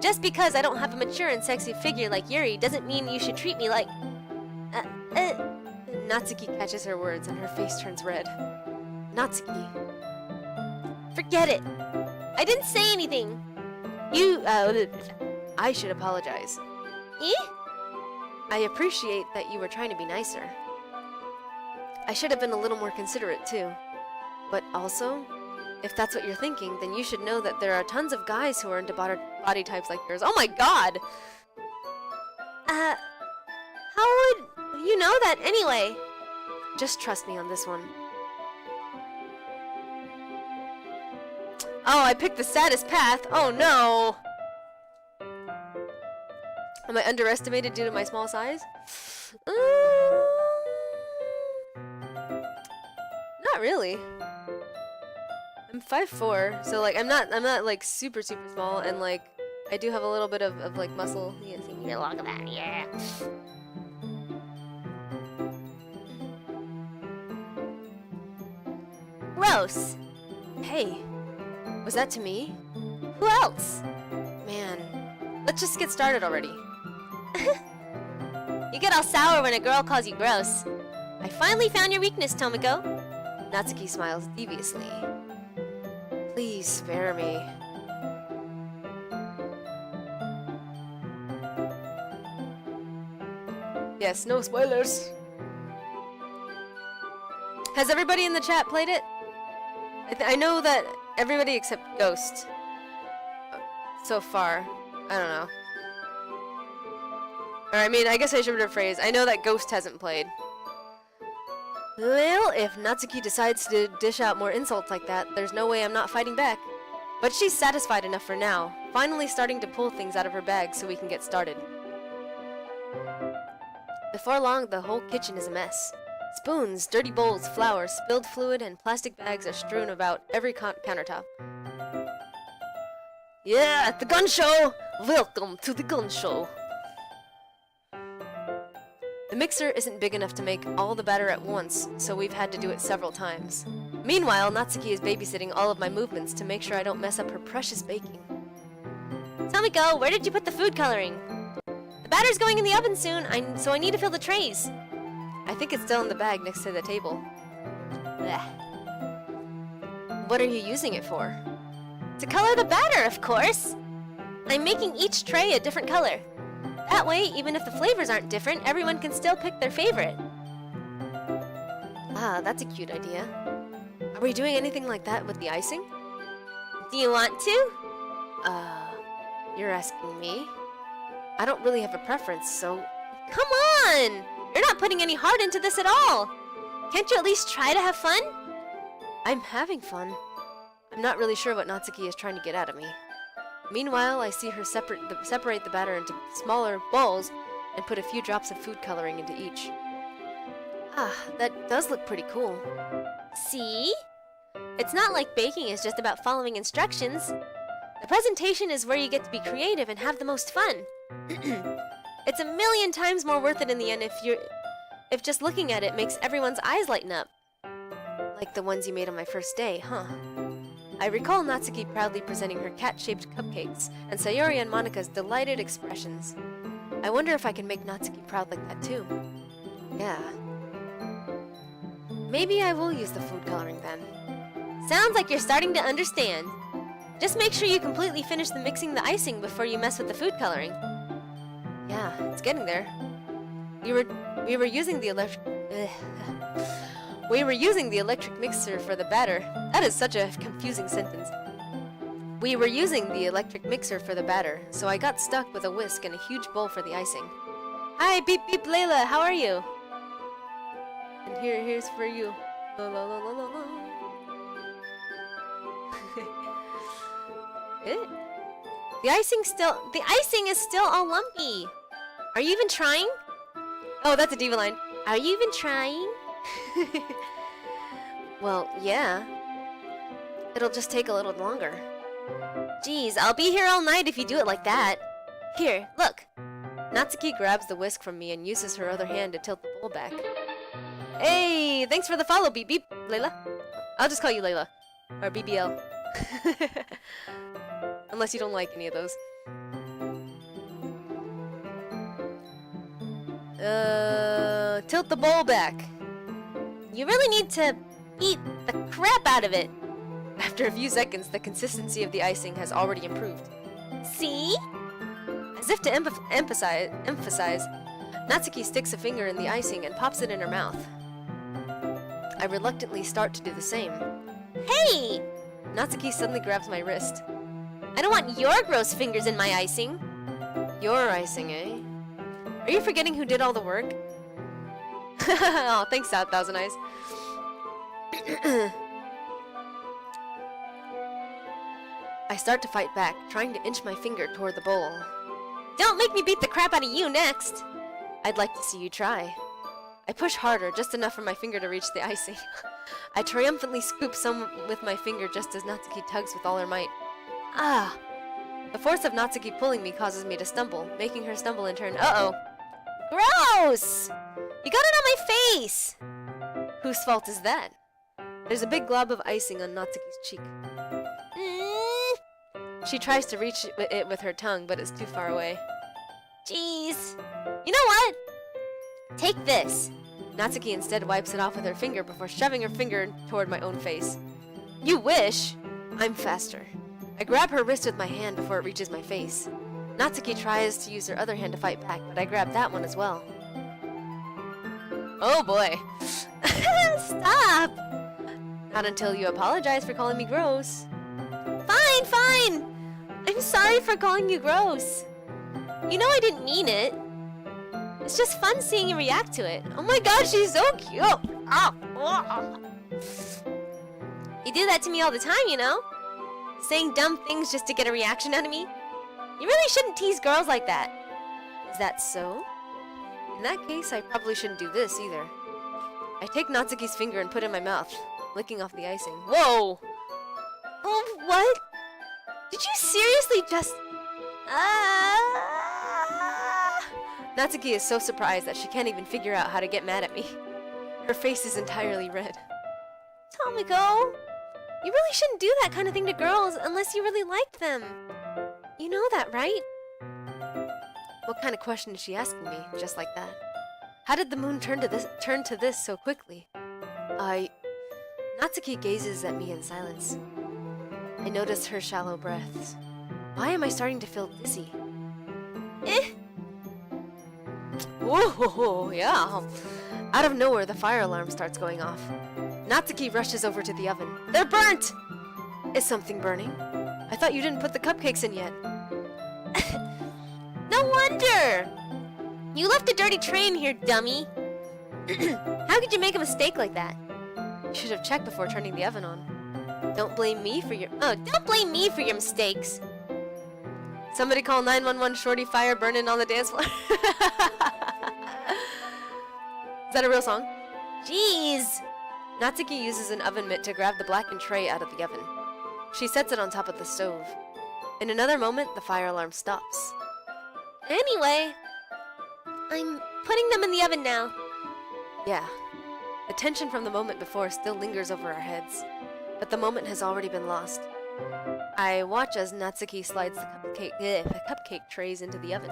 Just because I don't have a mature and sexy figure like Yuri doesn't mean you should treat me like... Natsuki catches her words and her face turns red. Natsuki. Forget it. I didn't say anything. I should apologize. Eh? I appreciate that you were trying to be nicer. I should have been a little more considerate too. But also, if that's what you're thinking, then you should know that there are tons of guys who are into body types like yours. Oh my god! How would you know that anyway? Just trust me on this one. Oh, I picked the saddest path. Oh no! Am I underestimated due to my small size? Not really. I'm 5'4", so like I'm not like super small, and like I do have a little bit of like muscle. You can see me look at that, yeah. Gross. Hey, was that to me? Who else? Man, let's just get started already. You get all sour when a girl calls you gross. I finally found your weakness, Tomiko. Natsuki smiles deviously. Please spare me. Yes, no spoilers. Has everybody in the chat played it? I know that everybody except Ghost. So far. I don't know. Or I mean, I guess I should rephrase. I know that Ghost hasn't played. Well, if Natsuki decides to dish out more insults like that, there's no way I'm not fighting back. But she's satisfied enough for now, finally starting to pull things out of her bag so we can get started. Before long, the whole kitchen is a mess. Spoons, dirty bowls, flour, spilled fluid, and plastic bags are strewn about every countertop. Yeah, the gun show! Welcome to the gun show! The mixer isn't big enough to make all the batter at once, so we've had to do it several times. Meanwhile, Natsuki is babysitting all of my movements to make sure I don't mess up her precious baking. Tomiko, where did you put the food coloring? The batter's going in the oven soon, so I need to fill the trays. I think it's still in the bag next to the table. Blech. What are you using it for? To color the batter, of course! I'm making each tray a different color. That way, even if the flavors aren't different, everyone can still pick their favorite. Ah, that's a cute idea. Are we doing anything like that with the icing? Do you want to? You're asking me? I don't really have a preference, so... Come on! You're not putting any heart into this at all! Can't you at least try to have fun? I'm having fun. I'm not really sure what Natsuki is trying to get out of me. Meanwhile, I see her separate the batter into smaller bowls and put a few drops of food coloring into each. Ah, that does look pretty cool. See? It's not like baking is just about following instructions. The presentation is where you get to be creative and have the most fun. It's a million times more worth it in the end if just looking at it makes everyone's eyes lighten up. Like the ones you made on my first day, huh? I recall Natsuki proudly presenting her cat-shaped cupcakes, and Sayori and Monika's delighted expressions. I wonder if I can make Natsuki proud like that too. Yeah. Maybe I will use the food coloring then. Sounds like you're starting to understand. Just make sure you completely finish mixing the icing before you mess with the food coloring. Yeah, it's getting there. We were using the electric mixer for the batter. That is such a confusing sentence. We were using the electric mixer for the batter, so I got stuck with a whisk and a huge bowl for the icing. Hi, Beep Beep Layla, how are you? And here's for you. La, la, la, la, la, la. The icing is still all lumpy. Are you even trying? Oh, that's a diva line. Are you even trying? Well, yeah. It'll just take a little longer. Geez, I'll be here all night if you do it like that. Here, look. Natsuki grabs the whisk from me and uses her other hand to tilt the bowl back. Hey, thanks for the follow, Beep Beep, Layla. I'll just call you Layla. Or BBL. Unless you don't like any of those. Tilt the bowl back. You really need to eat the crap out of it. After a few seconds, the consistency of the icing has already improved. See? As if to emphasize, Natsuki sticks a finger in the icing and pops it in her mouth. I reluctantly start to do the same. Hey! Natsuki suddenly grabs my wrist. I don't want your gross fingers in my icing. Your icing, eh? Are you forgetting who did all the work? Oh, thanks, Thousand Eyes. I start to fight back, trying to inch my finger toward the bowl. Don't make me beat the crap out of you next! I'd like to see you try. I push harder, just enough for my finger to reach the icing. I triumphantly scoop some with my finger just as Natsuki tugs with all her might. Ah! The force of Natsuki pulling me causes me to stumble, making her stumble in turn. Uh-oh! Gross! You got it on my face! Whose fault is that? There's a big glob of icing on Natsuki's cheek. She tries to reach it with her tongue, but it's too far away. Jeez. You know what? Take this. Natsuki instead wipes it off with her finger before shoving her finger toward my own face. You wish. I'm faster. I grab her wrist with my hand before it reaches my face. Natsuki tries to use her other hand to fight back, but I grab that one as well. Oh boy. Stop! Not until you apologize for calling me gross. Fine, fine! I'm sorry for calling you gross. You know I didn't mean it. It's just fun seeing you react to it. Oh my gosh, she's so cute! Oh. You do that to me all the time, you know? Saying dumb things just to get a reaction out of me? You really shouldn't tease girls like that. Is that so? In that case, I probably shouldn't do this either. I take Natsuki's finger and put it in my mouth, licking off the icing. Whoa! Oh, what? Did you seriously just... Natsuki is so surprised that she can't even figure out how to get mad at me. Her face is entirely red. Tomiko, you really shouldn't do that kind of thing to girls unless you really like them. You know that, right? What kind of question is she asking me, just like that? How did the moon turn to this so quickly? Natsuki gazes at me in silence. I notice her shallow breaths. Why am I starting to feel dizzy? Whoa, yeah. Out of nowhere, the fire alarm starts going off. Natsuki rushes over to the oven. They're burnt! Is something burning? I thought you didn't put the cupcakes in yet. No wonder! You left a dirty tray in here, dummy. How could you make a mistake like that? You should have checked before turning the oven on. Don't blame me for your mistakes. Somebody call 911. Shorty fire burning on the dance floor. Is that a real song? Jeez. Natsuki uses an oven mitt to grab the blackened tray out of the oven. She sets it on top of the stove. In another moment, the fire alarm stops. Anyway, I'm putting them in the oven now. Yeah. The tension from the moment before still lingers over our heads, but the moment has already been lost. I watch as Natsuki slides the cupcake trays into the oven.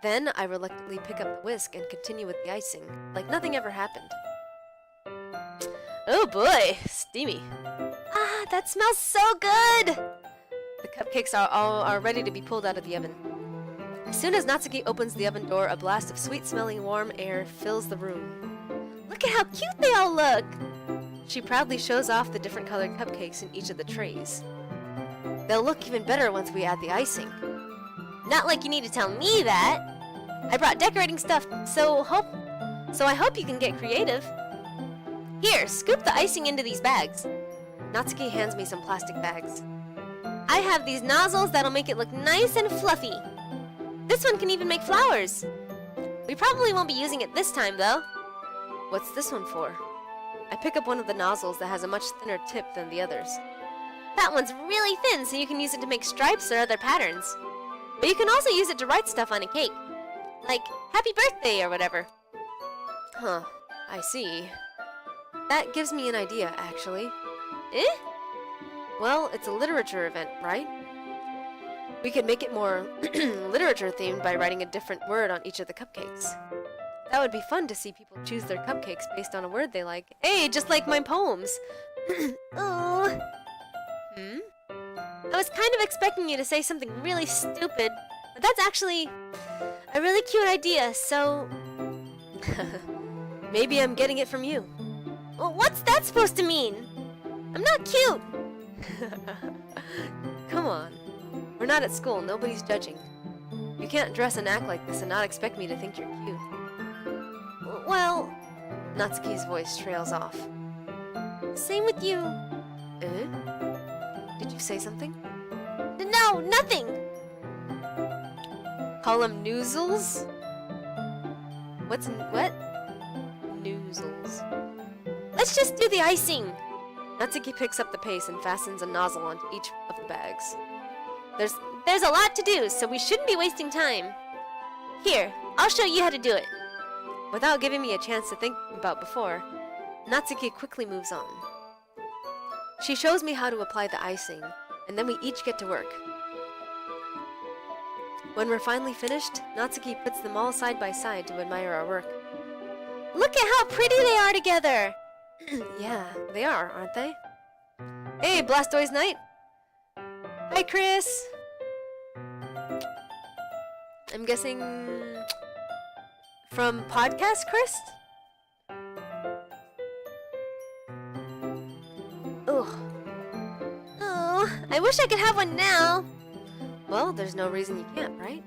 Then I reluctantly pick up the whisk and continue with the icing, like nothing ever happened. Oh boy, steamy. Ah, that smells so good! The cupcakes are ready to be pulled out of the oven. As soon as Natsuki opens the oven door, a blast of sweet-smelling warm air fills the room. Look at how cute they all look! She proudly shows off the different colored cupcakes in each of the trays. They'll look even better once we add the icing. Not like you need to tell me that! I brought decorating stuff, so I hope you can get creative. Here, scoop the icing into these bags. Natsuki hands me some plastic bags. I have these nozzles that'll make it look nice and fluffy. This one can even make flowers. We probably won't be using it this time, though. What's this one for? I pick up one of the nozzles that has a much thinner tip than the others. That one's really thin, so you can use it to make stripes or other patterns. But you can also use it to write stuff on a cake. Like, happy birthday or whatever. Huh, I see. That gives me an idea, actually. Eh? Well, it's a literature event, right? We could make it more literature-themed by writing a different word on each of the cupcakes. That would be fun to see people choose their cupcakes based on a word they like. Hey, just like my poems! Oh. I was kind of expecting you to say something really stupid, but that's actually a really cute idea, so... Maybe I'm getting it from you. Well, what's that supposed to mean? I'm not cute! Come on. We're not at school, nobody's judging. You can't dress and act like this and not expect me to think you're cute. Well... Natsuki's voice trails off. Same with you. Eh? Did you say something? No, nothing! Call them noozles? What? Noozles. Let's just do the icing! Natsuki picks up the pace and fastens a nozzle onto each of the bags. There's a lot to do, so we shouldn't be wasting time. Here, I'll show you how to do it. Without giving me a chance to think about before, Natsuki quickly moves on. She shows me how to apply the icing, and then we each get to work. When we're finally finished, Natsuki puts them all side by side to admire our work. Look at how pretty they are together! Yeah, they are, aren't they? Hey, Blastoise Knight! Hi, Chris! I'm guessing... from Podcast Chris? Ugh. Oh, I wish I could have one now! Well, there's no reason you can't, right?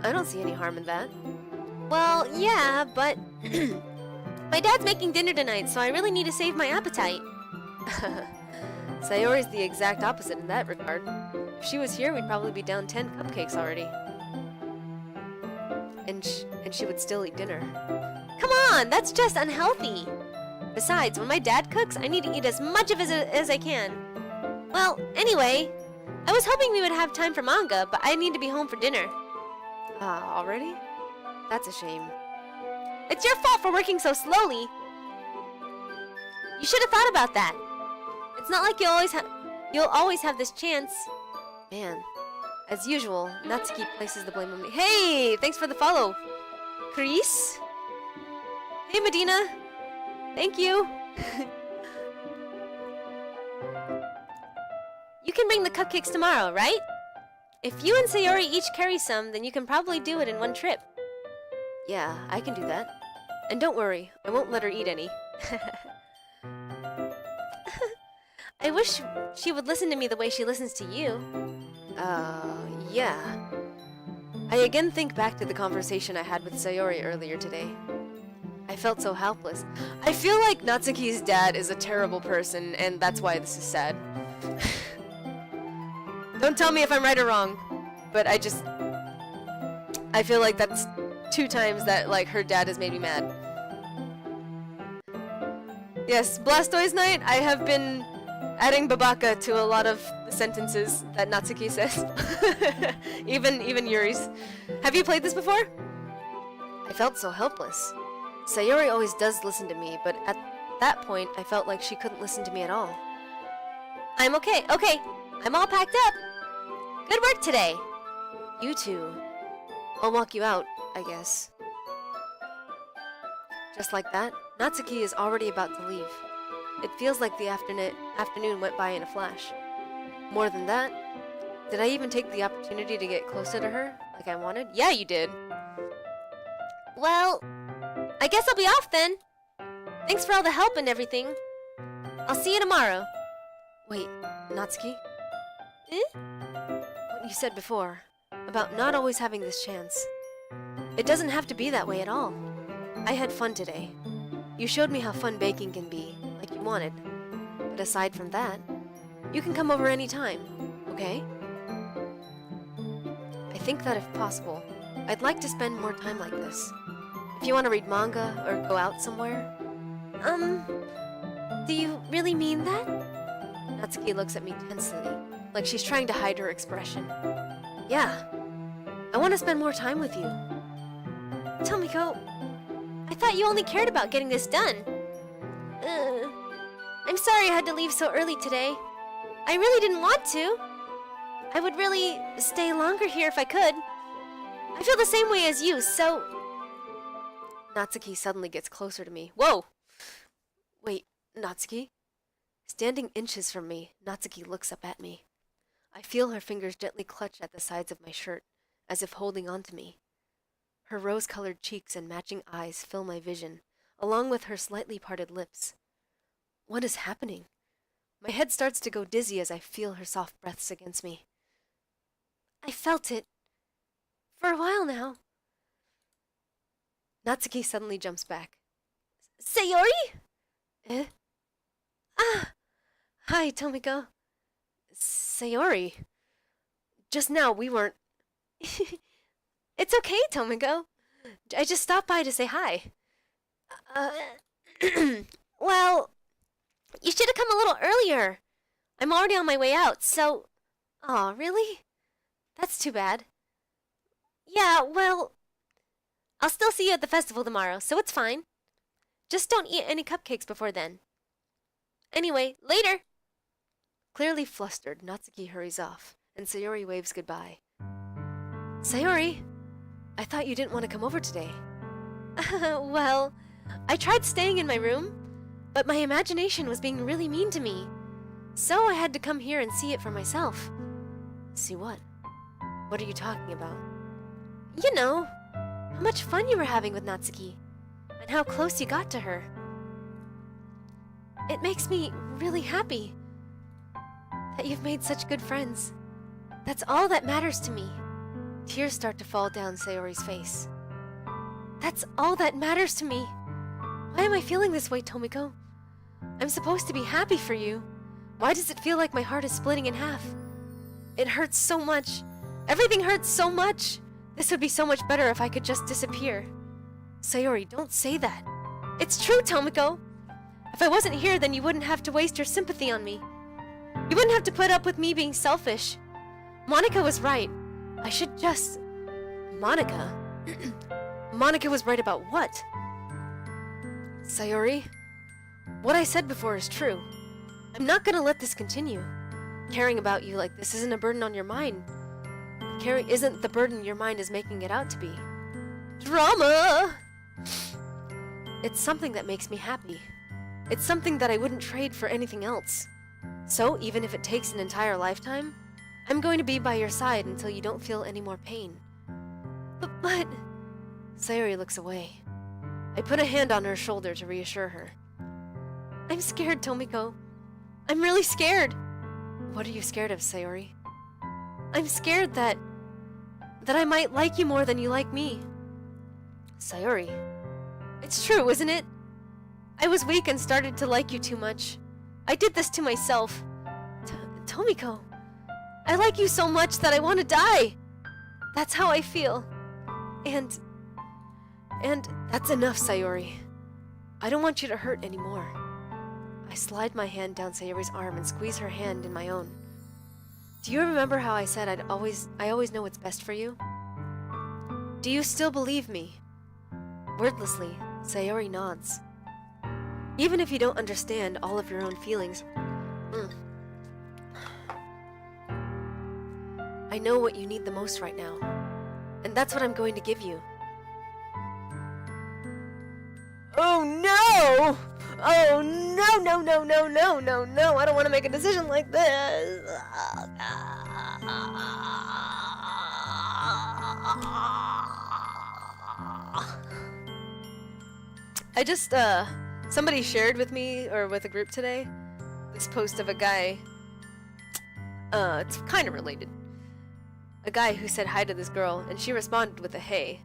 I don't see any harm in that. Well, yeah, but... my dad's making dinner tonight, so I really need to save my appetite. Sayori's the exact opposite in that regard. If she was here, we'd probably be down 10 cupcakes already. And she would still eat dinner. Come on, that's just unhealthy! Besides, when my dad cooks, I need to eat as much of it as I can. Well, anyway, I was hoping we would have time for manga, but I need to be home for dinner. Already? That's a shame. It's your fault for working so slowly! You should have thought about that. It's not like you'll always have this chance. Man, as usual, Natsuki places the blame on me. Hey, thanks for the follow, Chris. Hey, Medina. Thank you. You can bring the cupcakes tomorrow, right? If you and Sayori each carry some, then you can probably do it in one trip. Yeah, I can do that. And don't worry, I won't let her eat any. I wish she would listen to me the way she listens to you. Yeah. I again think back to the conversation I had with Sayori earlier today. I felt so helpless. I feel like Natsuki's dad is a terrible person, and that's why this is sad. Don't tell me if I'm right or wrong, but I feel like that's 2 times that, like, her dad has made me mad. Yes, Blastoise Knight, I have been adding Babaka to a lot of sentences that Natsuki says. even Yuri's. Have you played this before? I felt so helpless. Sayori always does listen to me, but at that point, I felt like she couldn't listen to me at all. I'm okay. Okay, I'm all packed up. Good work today. You too. I'll walk you out, I guess. Just like that, Natsuki is already about to leave. It feels like the afternoon went by in a flash. More than that, did I even take the opportunity to get closer to her, like I wanted? Yeah, you did. Well, I guess I'll be off then. Thanks for all the help and everything. I'll see you tomorrow. Wait, Natsuki? Eh? What you said before, about not always having this chance. It doesn't have to be that way at all. I had fun today. You showed me how fun baking can be, like you wanted. But aside from that, you can come over anytime. Okay? I think that if possible, I'd like to spend more time like this. If you want to read manga or go out somewhere. Do you really mean that? Natsuki looks at me tensely, like she's trying to hide her expression. Yeah. I want to spend more time with you. Tomiko, I thought you only cared about getting this done. I'm sorry I had to leave so early today. I really didn't want to. I would really stay longer here if I could. I feel the same way as you, so... Natsuki suddenly gets closer to me. Whoa! Wait, Natsuki? Standing inches from me, Natsuki looks up at me. I feel her fingers gently clutch at the sides of my shirt, as if holding on to me. Her rose-colored cheeks and matching eyes fill my vision, along with her slightly parted lips. What is happening? My head starts to go dizzy as I feel her soft breaths against me. I felt it. For a while now. Natsuki suddenly jumps back. Sayori? Eh? Ah! Hi, Tomiko. Sayori. Just now we weren't... It's okay, Tomiko. I just stopped by to say hi. Well, you should have come a little earlier. I'm already on my way out, so... Aw, really? That's too bad. Yeah, well... I'll still see you at the festival tomorrow, so it's fine. Just don't eat any cupcakes before then. Anyway, later! Clearly flustered, Natsuki hurries off, and Sayori waves goodbye. Sayori, I thought you didn't want to come over today. Well, I tried staying in my room, but my imagination was being really mean to me. So I had to come here and see it for myself. See what? What are you talking about? You know, how much fun you were having with Natsuki, and how close you got to her. It makes me really happy that you've made such good friends. That's all that matters to me. Tears start to fall down Sayori's face. That's all that matters to me. Why am I feeling this way, Tomiko? I'm supposed to be happy for you. Why does it feel like my heart is splitting in half? It hurts so much. Everything hurts so much. This would be so much better if I could just disappear. Sayori, don't say that. It's true, Tomiko. If I wasn't here, then you wouldn't have to waste your sympathy on me. You wouldn't have to put up with me being selfish. Monica was right. I should just... Monica? Monica was right about what? Sayori, what I said before is true. I'm not gonna let this continue. Caring about you like this isn't a burden on your mind. Caring isn't the burden your mind is making it out to be. Drama! It's something that makes me happy. It's something that I wouldn't trade for anything else. So, even if it takes an entire lifetime, I'm going to be by your side until you don't feel any more pain. But... Sayori looks away. I put a hand on her shoulder to reassure her. I'm scared, Tomiko. I'm really scared. What are you scared of, Sayori? I'm scared that I might like you more than you like me. Sayori, it's true, isn't it? I was weak and started to like you too much. I did this to myself. Tomiko, I like you so much that I want to die. That's how I feel. And that's enough, Sayori. I don't want you to hurt anymore. I slide my hand down Sayori's arm and squeeze her hand in my own. Do you remember how I said I always know what's best for you? Do you still believe me? Wordlessly, Sayori nods. Even if you don't understand all of your own feelings, I know what you need the most right now, and that's what I'm going to give you. Oh no! Oh no, no, no, no, no, no, no! I don't want to make a decision like this! I just, somebody shared with me, or with a group today, this post of a guy, it's kind of related. A guy who said hi to this girl, and she responded with a hey.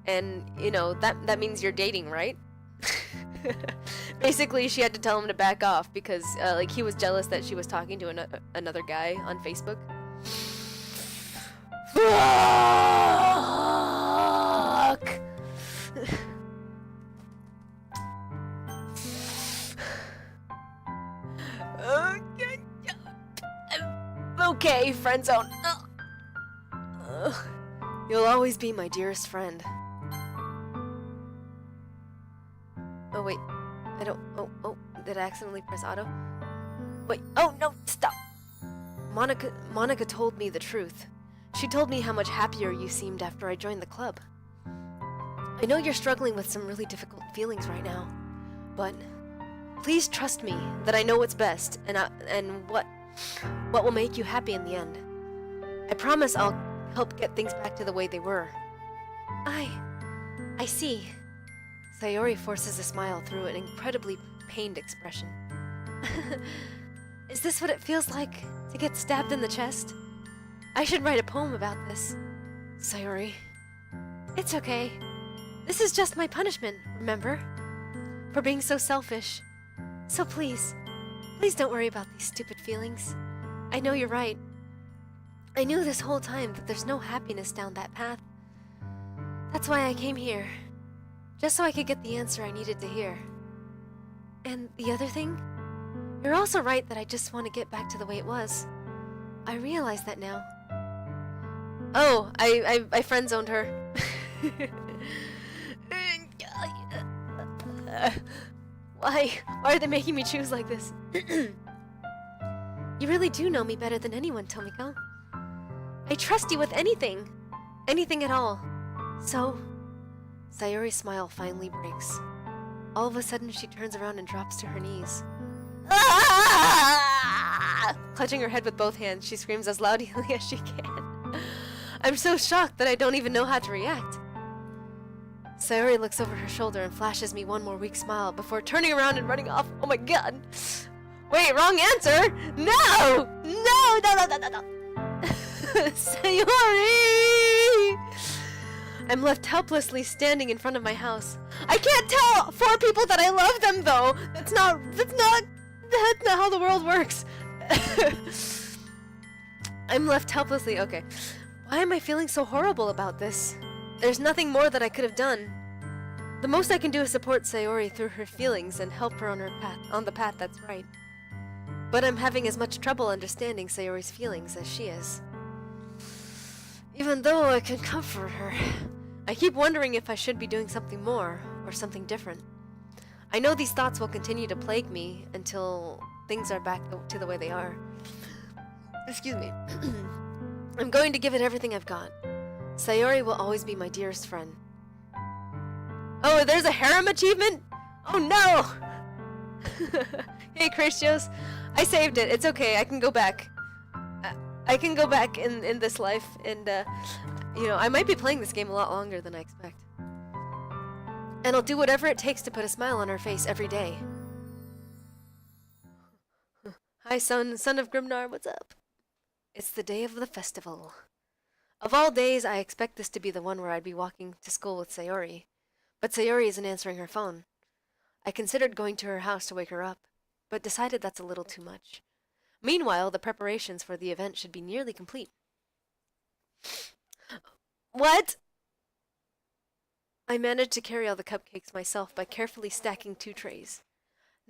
And, you know, that means you're dating, right? Basically, she had to tell him to back off because, like, he was jealous that she was talking to another guy on Facebook. Fuck! Okay, friend zone. You'll always be my dearest friend. Oh wait, I don't. Oh, did I accidentally press auto? Wait. Oh no! Stop. Monica told me the truth. She told me how much happier you seemed after I joined the club. I know you're struggling with some really difficult feelings right now, but please trust me that I know what's best and what will make you happy in the end. I promise I'll help get things back to the way they were. I see. Sayori forces a smile through an incredibly pained expression. Is this what it feels like to get stabbed in the chest? I should write a poem about this. Sayori. It's okay. This is just my punishment, remember? For being so selfish. So please don't worry about these stupid feelings. I know you're right. I knew this whole time that there's no happiness down that path. That's why I came here. Just so I could get the answer I needed to hear. And the other thing? You're also right that I just want to get back to the way it was. I realize that now. Oh, I friend-zoned her. Why are they making me choose like this? You really do know me better than anyone, Tomiko. I trust you with anything. Anything at all. So... Sayori's smile finally breaks. All of a sudden, she turns around and drops to her knees. Ah! Clutching her head with both hands, she screams as loudly as she can. I'm so shocked that I don't even know how to react. Sayori looks over her shoulder and flashes me one more weak smile before turning around and running off. Oh my god. Wait, wrong answer! No! No! Sayori! I'm left helplessly standing in front of my house. I can't tell 4 people that I love them though! That's not how the world works. I'm left helplessly, okay. Why am I feeling so horrible about this? There's nothing more that I could have done. The most I can do is support Sayori through her feelings and help her on the path that's right. But I'm having as much trouble understanding Sayori's feelings as she is. Even though I can comfort her, I keep wondering if I should be doing something more or something different. I know these thoughts will continue to plague me until things are back to the way they are. Excuse me. I'm going to give it everything I've got. Sayori will always be my dearest friend. Oh, there's a harem achievement? Oh no! Hey, Crastios. I saved it. It's okay. I can go back. I can go back in this life, and, you know, I might be playing this game a lot longer than I expect. And I'll do whatever it takes to put a smile on her face every day. Hi, son of Grimnar, what's up? It's the day of the festival. Of all days, I expect this to be the one where I'd be walking to school with Sayori. But Sayori isn't answering her phone. I considered going to her house to wake her up, but decided that's a little too much. Meanwhile, the preparations for the event should be nearly complete. What? I managed to carry all the cupcakes myself by carefully stacking 2 trays.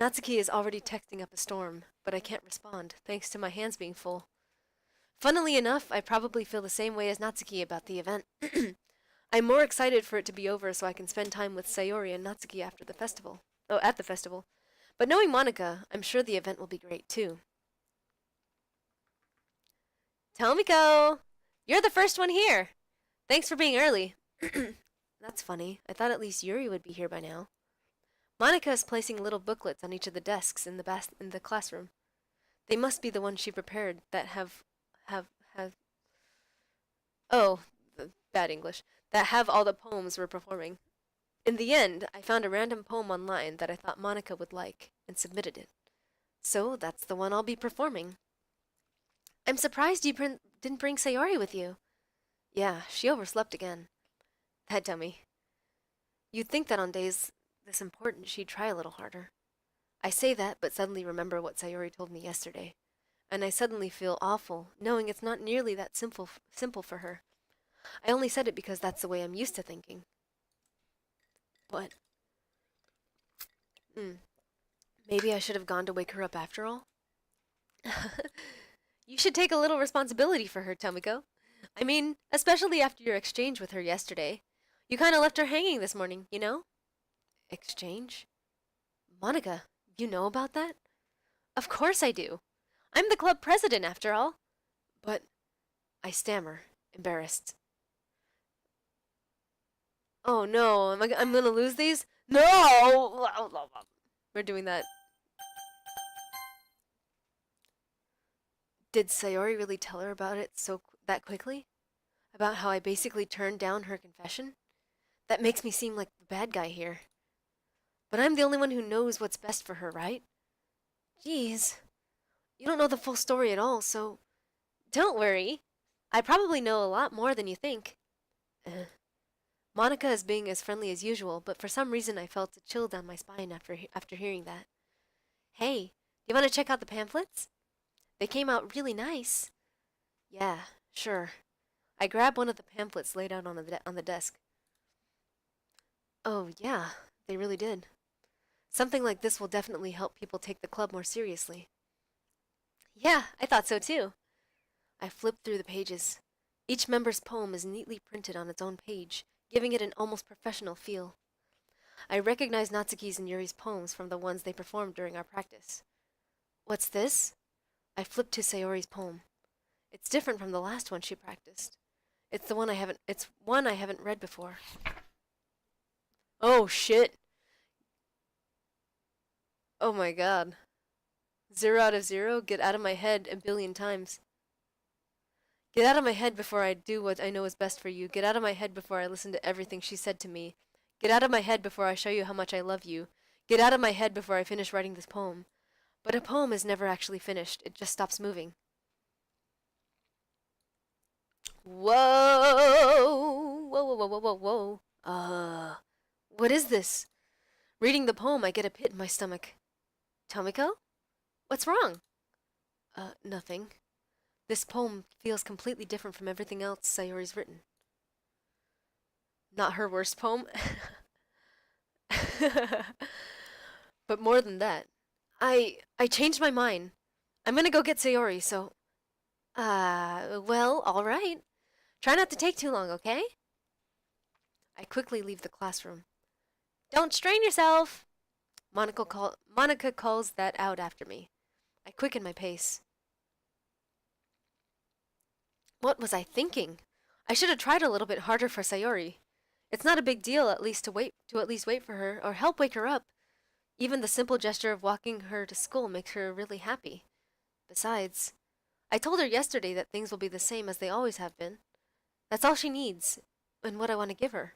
Natsuki is already texting up a storm, but I can't respond, thanks to my hands being full. Funnily enough, I probably feel the same way as Natsuki about the event. I'm more excited for it to be over so I can spend time with Sayori and Natsuki after the festival. Oh, at the festival. But knowing Monica, I'm sure the event will be great too. Tomiko! You're the first one here! Thanks for being early. That's funny. I thought at least Yuri would be here by now. Monica is placing little booklets on each of the desks in the classroom. They must be the ones she prepared that have oh, bad English. That have all the poems we're performing. In the end, I found a random poem online that I thought Monica would like, and submitted it. So, that's the one I'll be performing. I'm surprised you didn't bring Sayori with you. Yeah, she overslept again. That dummy. You'd think that on days this important she'd try a little harder. I say that, but suddenly remember what Sayori told me yesterday. and I suddenly feel awful, knowing it's not nearly that simple for her. I only said it because that's the way I'm used to thinking. But, maybe I should have gone to wake her up after all? You should take a little responsibility for her, Tomiko. I mean, especially after your exchange with her yesterday. You kind of left her hanging this morning, you know? Exchange? Monica, you know about that? Of course I do. I'm the club president, after all. But, I stammer, embarrassed. Oh no, I'm gonna lose these? No! We're doing that. Did Sayori really tell her about it that quickly? About how I basically turned down her confession? That makes me seem like the bad guy here. But I'm the only one who knows what's best for her, right? Jeez. You don't know the full story at all, so... Don't worry. I probably know a lot more than you think. Monica is being as friendly as usual, but for some reason I felt a chill down my spine after hearing that. Hey, do you want to check out the pamphlets? They came out really nice. Yeah, sure. I grabbed one of the pamphlets laid out on the desk. Oh, yeah, they really did. Something like this will definitely help people take the club more seriously. Yeah, I thought so too. I flipped through the pages. Each member's poem is neatly printed on its own page, giving it an almost professional feel. I recognized Natsuki's and Yuri's poems from the ones they performed during our practice. What's this? I flipped to Sayori's poem. It's different from the last one she practiced. It's one I haven't read before. Oh shit. Oh my god. 0 out of 0, get out of my head a billion times. Get out of my head before I do what I know is best for you. Get out of my head before I listen to everything she said to me. Get out of my head before I show you how much I love you. Get out of my head before I finish writing this poem. But a poem is never actually finished. It just stops moving. Whoa! Whoa, whoa, whoa, whoa, whoa, whoa. What is this? Reading the poem, I get a pit in my stomach. Tomiko? What's wrong? Nothing. This poem feels completely different from everything else Sayori's written. Not her worst poem? But more than that. I changed my mind. I'm gonna go get Sayori, so... well, alright. Try not to take too long, okay? I quickly leave the classroom. Don't strain yourself! Monica calls that out after me. I quicken my pace. What was I thinking? I should have tried a little bit harder for Sayori. It's not a big deal at least to wait for her or help wake her up. Even the simple gesture of walking her to school makes her really happy. Besides, I told her yesterday that things will be the same as they always have been. That's all she needs, and what I want to give her.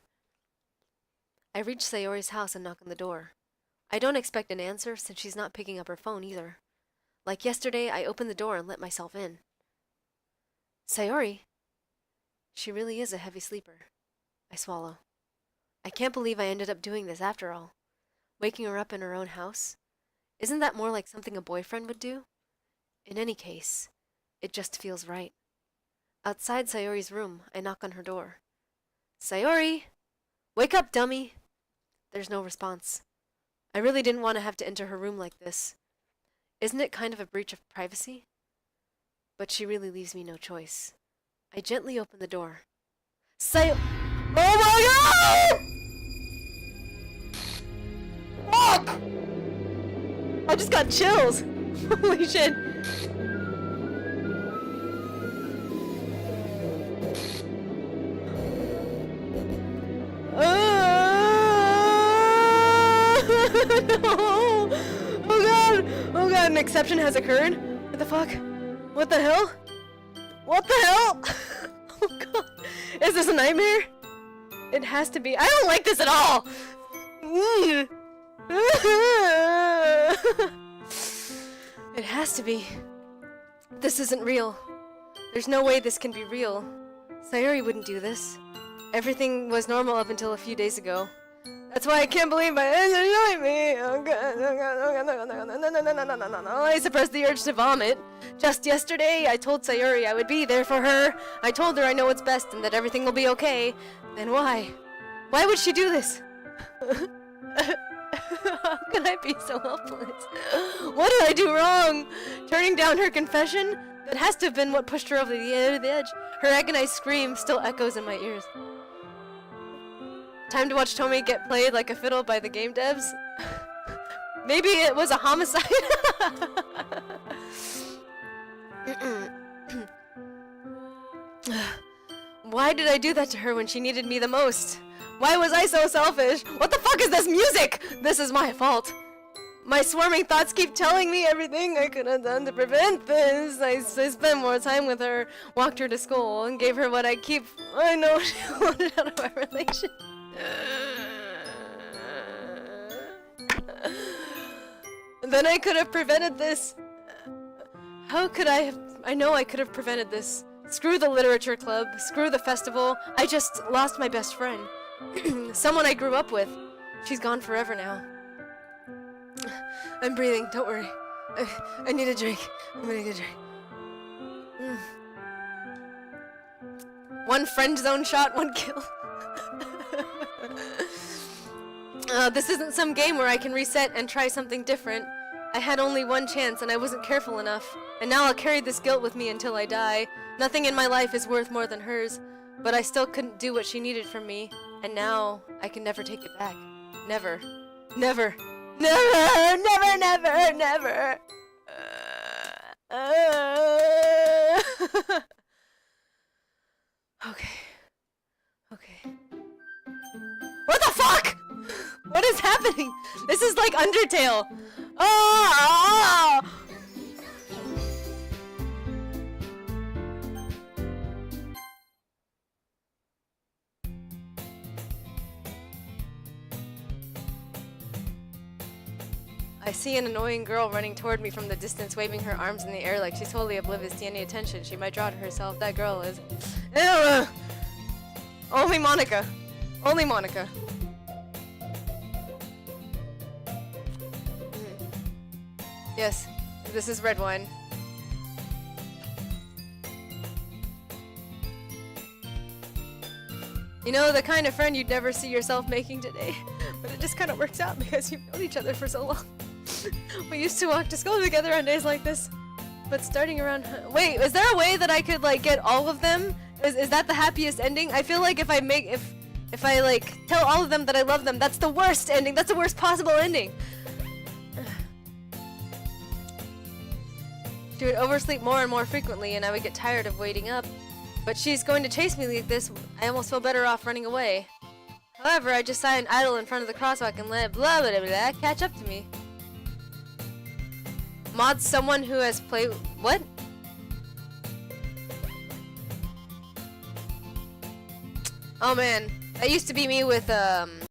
I reach Sayori's house and knock on the door. I don't expect an answer since she's not picking up her phone either. Like yesterday, I open the door and let myself in. Sayori. She really is a heavy sleeper. I swallow. I can't believe I ended up doing this after all. Waking her up in her own house? Isn't that more like something a boyfriend would do? In any case, it just feels right. Outside Sayori's room, I knock on her door. Sayori! Wake up, dummy! There's no response. I really didn't want to have to enter her room like this. Isn't it kind of a breach of privacy? But she really leaves me no choice. I gently open the door. Oh my god! Fuck! I just got chills. Holy shit. No! Oh god! Oh god, an exception has occurred? What the fuck? What the hell? What the hell? Oh god. Is this a nightmare? It has to be. I don't like this at all! It has to be. This isn't real. There's no way this can be real. Sayori wouldn't do this. Everything was normal up until a few days ago. That's why I can't believe my eyes are showing me. Oh god, oh god, oh god, no. I suppressed the urge to vomit. Just yesterday, I told Sayuri I would be there for her. I told her I know what's best and that everything will be okay. Then why? Why would she do this? How can I be so helpless? What did I do wrong? Turning down her confession? That has to have been what pushed her over the edge. Her agonized scream still echoes in my ears. Time to watch Tomi get played like a fiddle by the game devs. Maybe it was a homicide. Why did I do that to her when she needed me the most? Why was I so selfish? What the fuck is this music? This is my fault. My swarming thoughts keep telling me everything I could have done to prevent this. I spent more time with her, walked her to school, and gave her what I know she wanted out of our relationship. Then I could have prevented this. How could I have? I know I could have prevented this. Screw the literature club, screw the festival. I just lost my best friend. Someone I grew up with. She's gone forever now. I'm breathing, don't worry. I need a drink. I'm gonna get a drink. One friend zone shot, one kill. This isn't some game where I can reset and try something different. I had only one chance and I wasn't careful enough. And now I'll carry this guilt with me until I die. Nothing in my life is worth more than hers. But I still couldn't do what she needed from me. And now I can never take it back. Never. Never. Never! Never, never, never! Okay. Okay. What the fuck?! What is happening? This is like Undertale. Oh! I see an annoying girl running toward me from the distance, waving her arms in the air like she's totally oblivious to any attention she might draw to herself. That girl is... Only Monica. Only Monica. Yes, this is red wine. You know, the kind of friend you'd never see yourself making today. But it just kind of works out because you've known each other for so long. We used to walk to school together on days like this. But starting around... Wait, is there a way that I could, like, get all of them? Is that the happiest ending? I feel like if I, like, tell all of them that I love them, that's the worst ending. That's the worst possible ending. She would oversleep more and more frequently, and I would get tired of waiting up. But she's going to chase me like this. I almost feel better off running away. However, I just sat and idle in front of the crosswalk and let blah blah blah catch up to me. Mod someone who has played... What? Oh man, that used to be me with